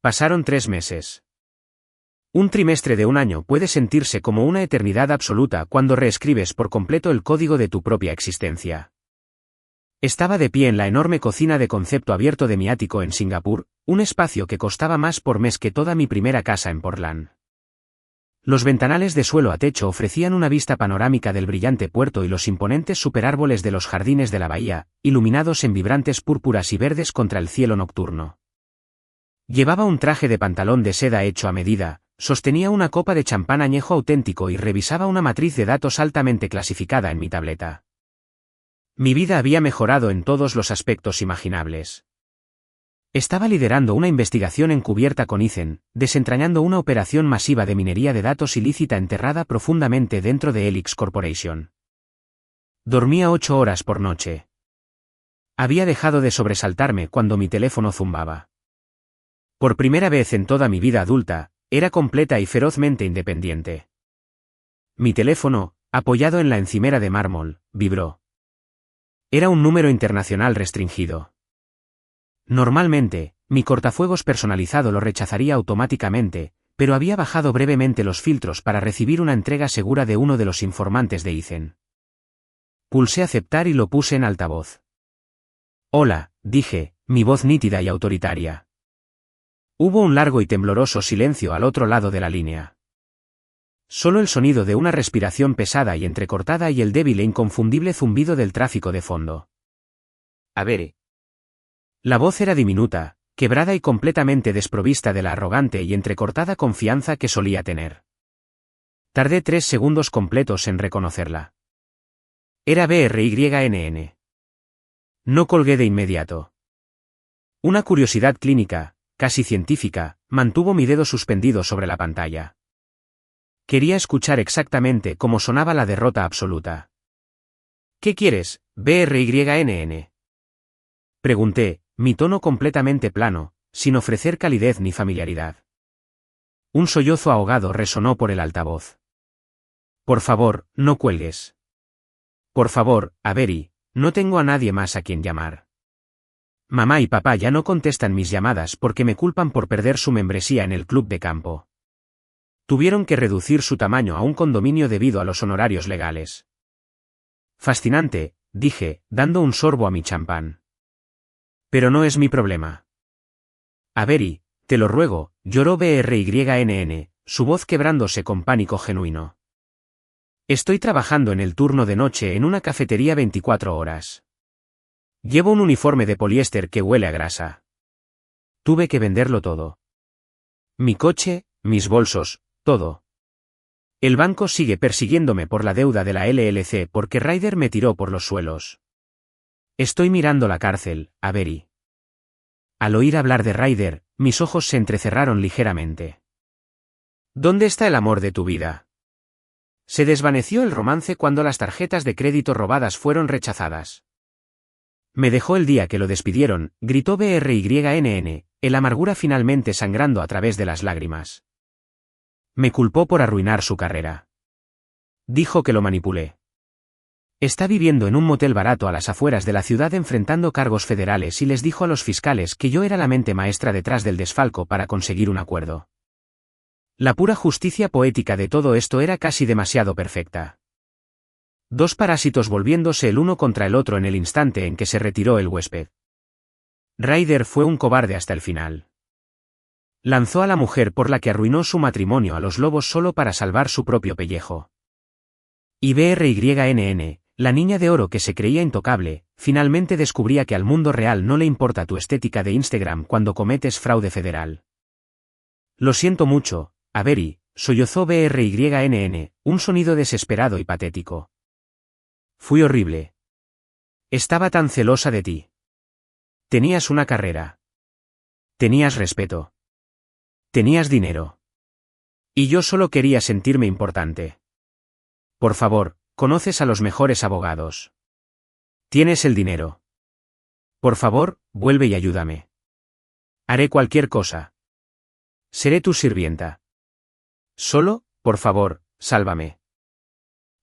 Pasaron 3 meses. Un trimestre de un año puede sentirse como una eternidad absoluta cuando reescribes por completo el código de tu propia existencia. Estaba de pie en la enorme cocina de concepto abierto de mi ático en Singapur, un espacio que costaba más por mes que toda mi primera casa en Portland. Los ventanales de suelo a techo ofrecían una vista panorámica del brillante puerto y los imponentes superárboles de los jardines de la bahía, iluminados en vibrantes púrpuras y verdes contra el cielo nocturno. Llevaba un traje de pantalón de seda hecho a medida, sostenía una copa de champán añejo auténtico y revisaba una matriz de datos altamente clasificada en mi tableta. Mi vida había mejorado en todos los aspectos imaginables. Estaba liderando una investigación encubierta con Ethan, desentrañando una operación masiva de minería de datos ilícita enterrada profundamente dentro de Helix Corporation. Dormía 8 horas por noche. Había dejado de sobresaltarme cuando mi teléfono zumbaba. Por primera vez en toda mi vida adulta, era completa y ferozmente independiente. Mi teléfono, apoyado en la encimera de mármol, vibró. Era un número internacional restringido. Normalmente, mi cortafuegos personalizado lo rechazaría automáticamente, pero había bajado brevemente los filtros para recibir una entrega segura de uno de los informantes de Ethan. Pulsé aceptar y lo puse en altavoz. Hola, dije, mi voz nítida y autoritaria. Hubo un largo y tembloroso silencio al otro lado de la línea. Solo el sonido de una respiración pesada y entrecortada y el débil e inconfundible zumbido del tráfico de fondo. Avery. La voz era diminuta, quebrada y completamente desprovista de la arrogante y entrecortada confianza que solía tener. Tardé 3 segundos completos en reconocerla. Era BRYNN. No colgué de inmediato. Una curiosidad clínica, casi científica, mantuvo mi dedo suspendido sobre la pantalla. Quería escuchar exactamente cómo sonaba la derrota absoluta. ¿Qué quieres, BRYNN? Pregunté, mi tono completamente plano, sin ofrecer calidez ni familiaridad. Un sollozo ahogado resonó por el altavoz. Por favor, no cuelgues. Por favor, Avery, no tengo a nadie más a quien llamar. Mamá y papá ya no contestan mis llamadas porque me culpan por perder su membresía en el club de campo. Tuvieron que reducir su tamaño a un condominio debido a los honorarios legales. Fascinante, dije, dando un sorbo a mi champán. Pero no es mi problema. Avery, te lo ruego, lloró BRYNN, su voz quebrándose con pánico genuino. Estoy trabajando en el turno de noche en una cafetería 24 horas. Llevo un uniforme de poliéster que huele a grasa. Tuve que venderlo todo. Mi coche, mis bolsos, todo. El banco sigue persiguiéndome por la deuda de la LLC porque Ryder me tiró por los suelos. Estoy mirando la cárcel, Avery. Al oír hablar de Ryder, mis ojos se entrecerraron ligeramente. ¿Dónde está el amor de tu vida? Se desvaneció el romance cuando las tarjetas de crédito robadas fueron rechazadas. Me dejó el día que lo despidieron, gritó BRYNN, el amargura finalmente sangrando a través de las lágrimas. Me culpó por arruinar su carrera. Dijo que lo manipulé. Está viviendo en un motel barato a las afueras de la ciudad enfrentando cargos federales y les dijo a los fiscales que yo era la mente maestra detrás del desfalco para conseguir un acuerdo. La pura justicia poética de todo esto era casi demasiado perfecta. 2 parásitos volviéndose el uno contra el otro en el instante en que se retiró el huésped. Ryder fue un cobarde hasta el final. Lanzó a la mujer por la que arruinó su matrimonio a los lobos solo para salvar su propio pellejo. Y BRYNN, la niña de oro que se creía intocable, finalmente descubría que al mundo real no le importa tu estética de Instagram cuando cometes fraude federal. Lo siento mucho, Avery, sollozó BRYNN, un sonido desesperado y patético. Fui horrible. Estaba tan celosa de ti. Tenías una carrera. Tenías respeto. Tenías dinero. Y yo solo quería sentirme importante. Por favor, conoces a los mejores abogados. Tienes el dinero. Por favor, vuelve y ayúdame. Haré cualquier cosa. Seré tu sirvienta. Solo, por favor, sálvame.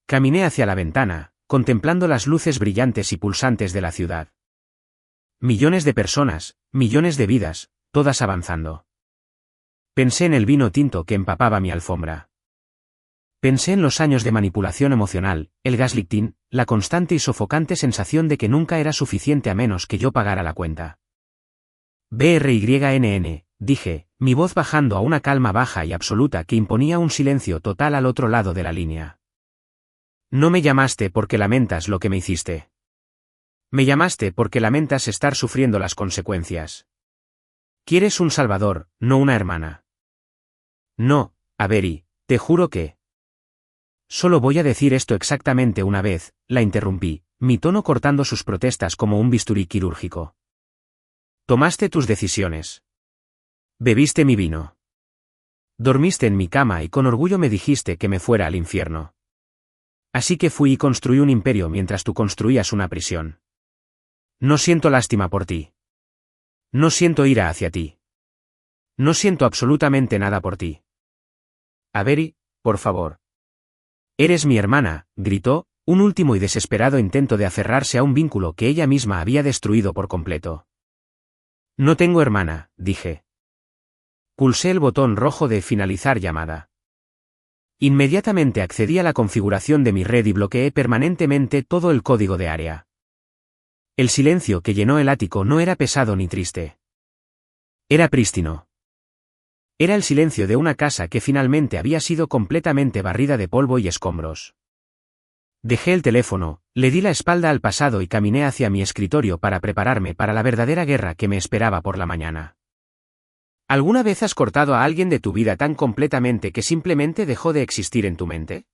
Caminé hacia la ventana, contemplando las luces brillantes y pulsantes de la ciudad. Millones de personas, millones de vidas, todas avanzando. Pensé en el vino tinto que empapaba mi alfombra. Pensé en los años de manipulación emocional, el gaslighting, la constante y sofocante sensación de que nunca era suficiente a menos que yo pagara la cuenta. BRYNN, dije, mi voz bajando a una calma baja y absoluta que imponía un silencio total al otro lado de la línea. No me llamaste porque lamentas lo que me hiciste. Me llamaste porque lamentas estar sufriendo las consecuencias. Quieres un salvador, no una hermana. No, Avery, te juro que... Solo voy a decir esto exactamente una vez, la interrumpí, mi tono cortando sus protestas como un bisturí quirúrgico. Tomaste tus decisiones. Bebiste mi vino. Dormiste en mi cama y con orgullo me dijiste que me fuera al infierno. Así que fui y construí un imperio mientras tú construías una prisión. No siento lástima por ti. No siento ira hacia ti. No siento absolutamente nada por ti. Avery, por favor. Eres mi hermana, gritó, un último y desesperado intento de aferrarse a un vínculo que ella misma había destruido por completo. No tengo hermana, dije. Pulsé el botón rojo de finalizar llamada. Inmediatamente accedí a la configuración de mi red y bloqueé permanentemente todo el código de área. El silencio que llenó el ático no era pesado ni triste. Era prístino. Era el silencio de una casa que finalmente había sido completamente barrida de polvo y escombros. Dejé el teléfono, le di la espalda al pasado y caminé hacia mi escritorio para prepararme para la verdadera guerra que me esperaba por la mañana. ¿Alguna vez has cortado a alguien de tu vida tan completamente que simplemente dejó de existir en tu mente?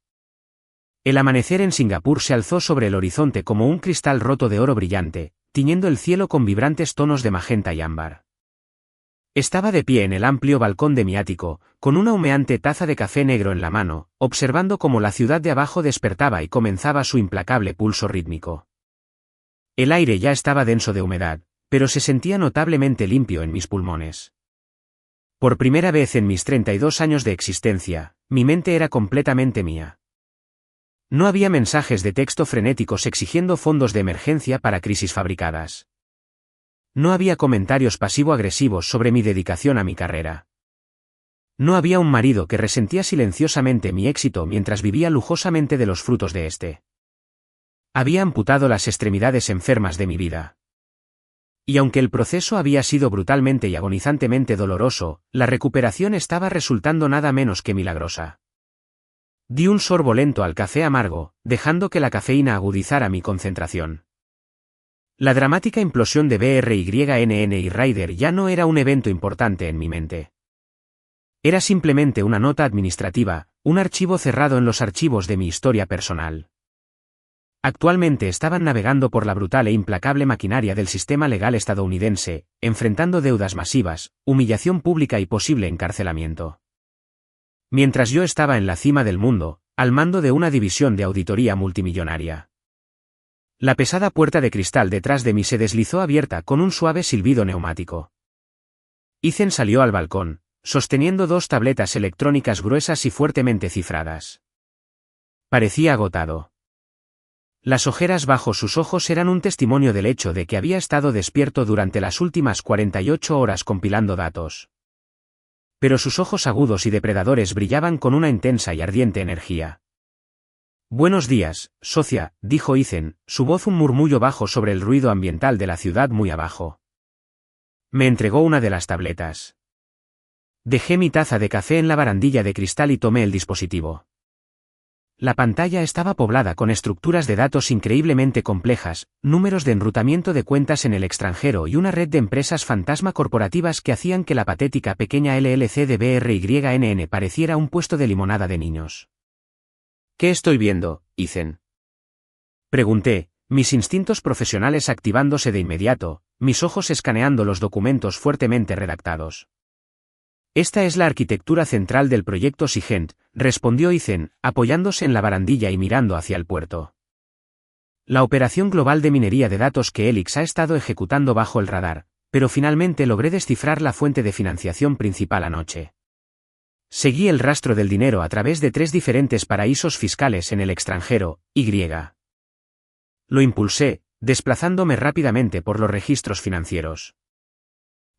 El amanecer en Singapur se alzó sobre el horizonte como un cristal roto de oro brillante, tiñendo el cielo con vibrantes tonos de magenta y ámbar. Estaba de pie en el amplio balcón de mi ático, con una humeante taza de café negro en la mano, observando cómo la ciudad de abajo despertaba y comenzaba su implacable pulso rítmico. El aire ya estaba denso de humedad, pero se sentía notablemente limpio en mis pulmones. Por primera vez en mis 32 años de existencia, mi mente era completamente mía. No había mensajes de texto frenéticos exigiendo fondos de emergencia para crisis fabricadas. No había comentarios pasivo-agresivos sobre mi dedicación a mi carrera. No había un marido que resentía silenciosamente mi éxito mientras vivía lujosamente de los frutos de este. Había amputado las extremidades enfermas de mi vida. Y aunque el proceso había sido brutalmente y agonizantemente doloroso, la recuperación estaba resultando nada menos que milagrosa. Di un sorbo lento al café amargo, dejando que la cafeína agudizara mi concentración. La dramática implosión de BRYNN y Ryder ya no era un evento importante en mi mente. Era simplemente una nota administrativa, un archivo cerrado en los archivos de mi historia personal. Actualmente estaban navegando por la brutal e implacable maquinaria del sistema legal estadounidense, enfrentando deudas masivas, humillación pública y posible encarcelamiento. Mientras yo estaba en la cima del mundo, al mando de una división de auditoría multimillonaria. La pesada puerta de cristal detrás de mí se deslizó abierta con un suave silbido neumático. Ethan salió al balcón, sosteniendo 2 tabletas electrónicas gruesas y fuertemente cifradas. Parecía agotado. Las ojeras bajo sus ojos eran un testimonio del hecho de que había estado despierto durante las últimas 48 horas compilando datos. Pero sus ojos agudos y depredadores brillaban con una intensa y ardiente energía. Buenos días, socia, dijo Ethan, su voz un murmullo bajo sobre el ruido ambiental de la ciudad muy abajo. Me entregó una de las tabletas. Dejé mi taza de café en la barandilla de cristal y tomé el dispositivo. La pantalla estaba poblada con estructuras de datos increíblemente complejas, números de enrutamiento de cuentas en el extranjero y una red de empresas fantasma corporativas que hacían que la patética pequeña LLC de BRYNN pareciera un puesto de limonada de niños. ¿Qué estoy viendo, Ethan? Pregunté, mis instintos profesionales activándose de inmediato, mis ojos escaneando los documentos fuertemente redactados. Esta es la arquitectura central del proyecto SIGENT, respondió Ethan, apoyándose en la barandilla y mirando hacia el puerto. La operación global de minería de datos que Helix ha estado ejecutando bajo el radar, pero finalmente logré descifrar la fuente de financiación principal anoche. Seguí el rastro del dinero a través de 3 diferentes paraísos fiscales en el extranjero, Y. Lo impulsé, desplazándome rápidamente por los registros financieros.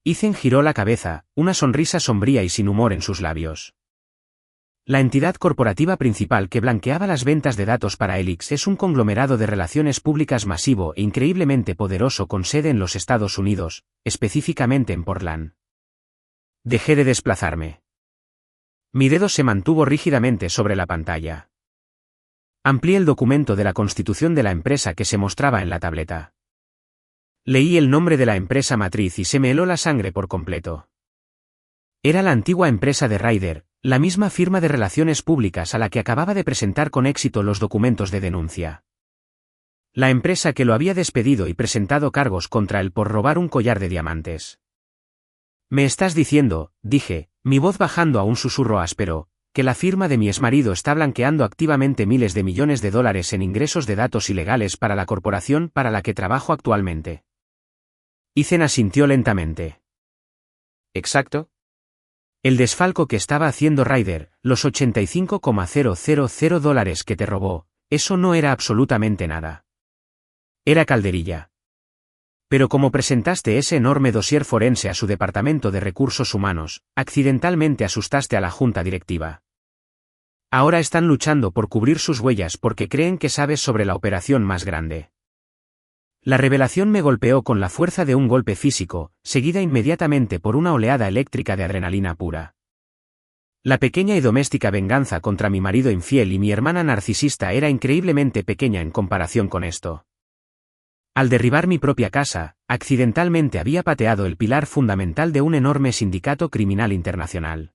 Ethan giró la cabeza, una sonrisa sombría y sin humor en sus labios. La entidad corporativa principal que blanqueaba las ventas de datos para Helix es un conglomerado de relaciones públicas masivo e increíblemente poderoso con sede en los Estados Unidos, específicamente en Portland. Dejé de desplazarme. Mi dedo se mantuvo rígidamente sobre la pantalla. Amplié el documento de la constitución de la empresa que se mostraba en la tableta. Leí el nombre de la empresa matriz y se me heló la sangre por completo. Era la antigua empresa de Ryder, la misma firma de relaciones públicas a la que acababa de presentar con éxito los documentos de denuncia. La empresa que lo había despedido y presentado cargos contra él por robar un collar de diamantes. Me estás diciendo, dije, mi voz bajando a un susurro áspero, que la firma de mi exmarido está blanqueando activamente miles de millones de dólares en ingresos de datos ilegales para la corporación para la que trabajo actualmente. Ethan asintió lentamente. ¿Exacto? El desfalco que estaba haciendo Ryder, los $85,000 que te robó, eso no era absolutamente nada. Era calderilla. Pero como presentaste ese enorme dossier forense a su departamento de recursos humanos, accidentalmente asustaste a la junta directiva. Ahora están luchando por cubrir sus huellas porque creen que sabes sobre la operación más grande. La revelación me golpeó con la fuerza de un golpe físico, seguida inmediatamente por una oleada eléctrica de adrenalina pura. La pequeña y doméstica venganza contra mi marido infiel y mi hermana narcisista era increíblemente pequeña en comparación con esto. Al derribar mi propia casa, accidentalmente había pateado el pilar fundamental de un enorme sindicato criminal internacional.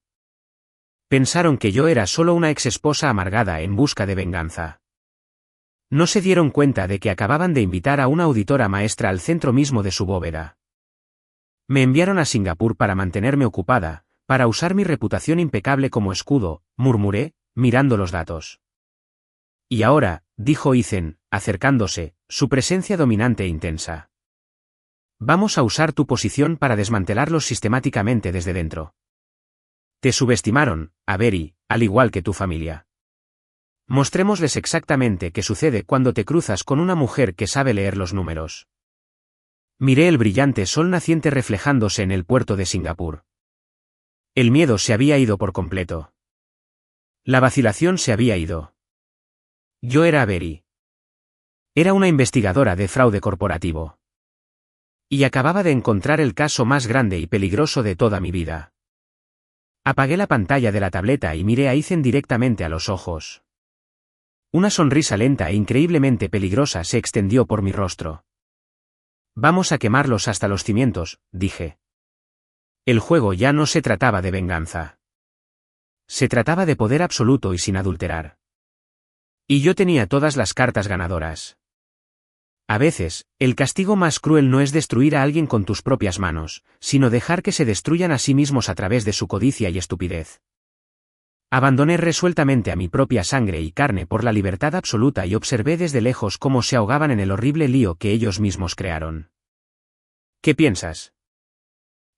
Pensaron que yo era solo una exesposa amargada en busca de venganza. No se dieron cuenta de que acababan de invitar a una auditora maestra al centro mismo de su bóveda. Me enviaron a Singapur para mantenerme ocupada, para usar mi reputación impecable como escudo, murmuré, mirando los datos. Y ahora, dijo Ethan, acercándose, su presencia dominante e intensa. Vamos a usar tu posición para desmantelarlos sistemáticamente desde dentro. Te subestimaron, Avery, al igual que tu familia. Mostrémosles exactamente qué sucede cuando te cruzas con una mujer que sabe leer los números. Miré el brillante sol naciente reflejándose en el puerto de Singapur. El miedo se había ido por completo. La vacilación se había ido. Yo era Avery. Era una investigadora de fraude corporativo. Y acababa de encontrar el caso más grande y peligroso de toda mi vida. Apagué la pantalla de la tableta y miré a Ethan directamente a los ojos. Una sonrisa lenta e increíblemente peligrosa se extendió por mi rostro. Vamos a quemarlos hasta los cimientos, dije. El juego ya no se trataba de venganza. Se trataba de poder absoluto y sin adulterar. Y yo tenía todas las cartas ganadoras. A veces, el castigo más cruel no es destruir a alguien con tus propias manos, sino dejar que se destruyan a sí mismos a través de su codicia y estupidez. Abandoné resueltamente a mi propia sangre y carne por la libertad absoluta y observé desde lejos cómo se ahogaban en el horrible lío que ellos mismos crearon. ¿Qué piensas?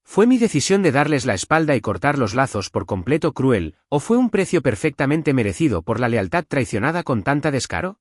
¿Fue mi decisión de darles la espalda y cortar los lazos por completo cruel, o fue un precio perfectamente merecido por la lealtad traicionada con tanta descaro?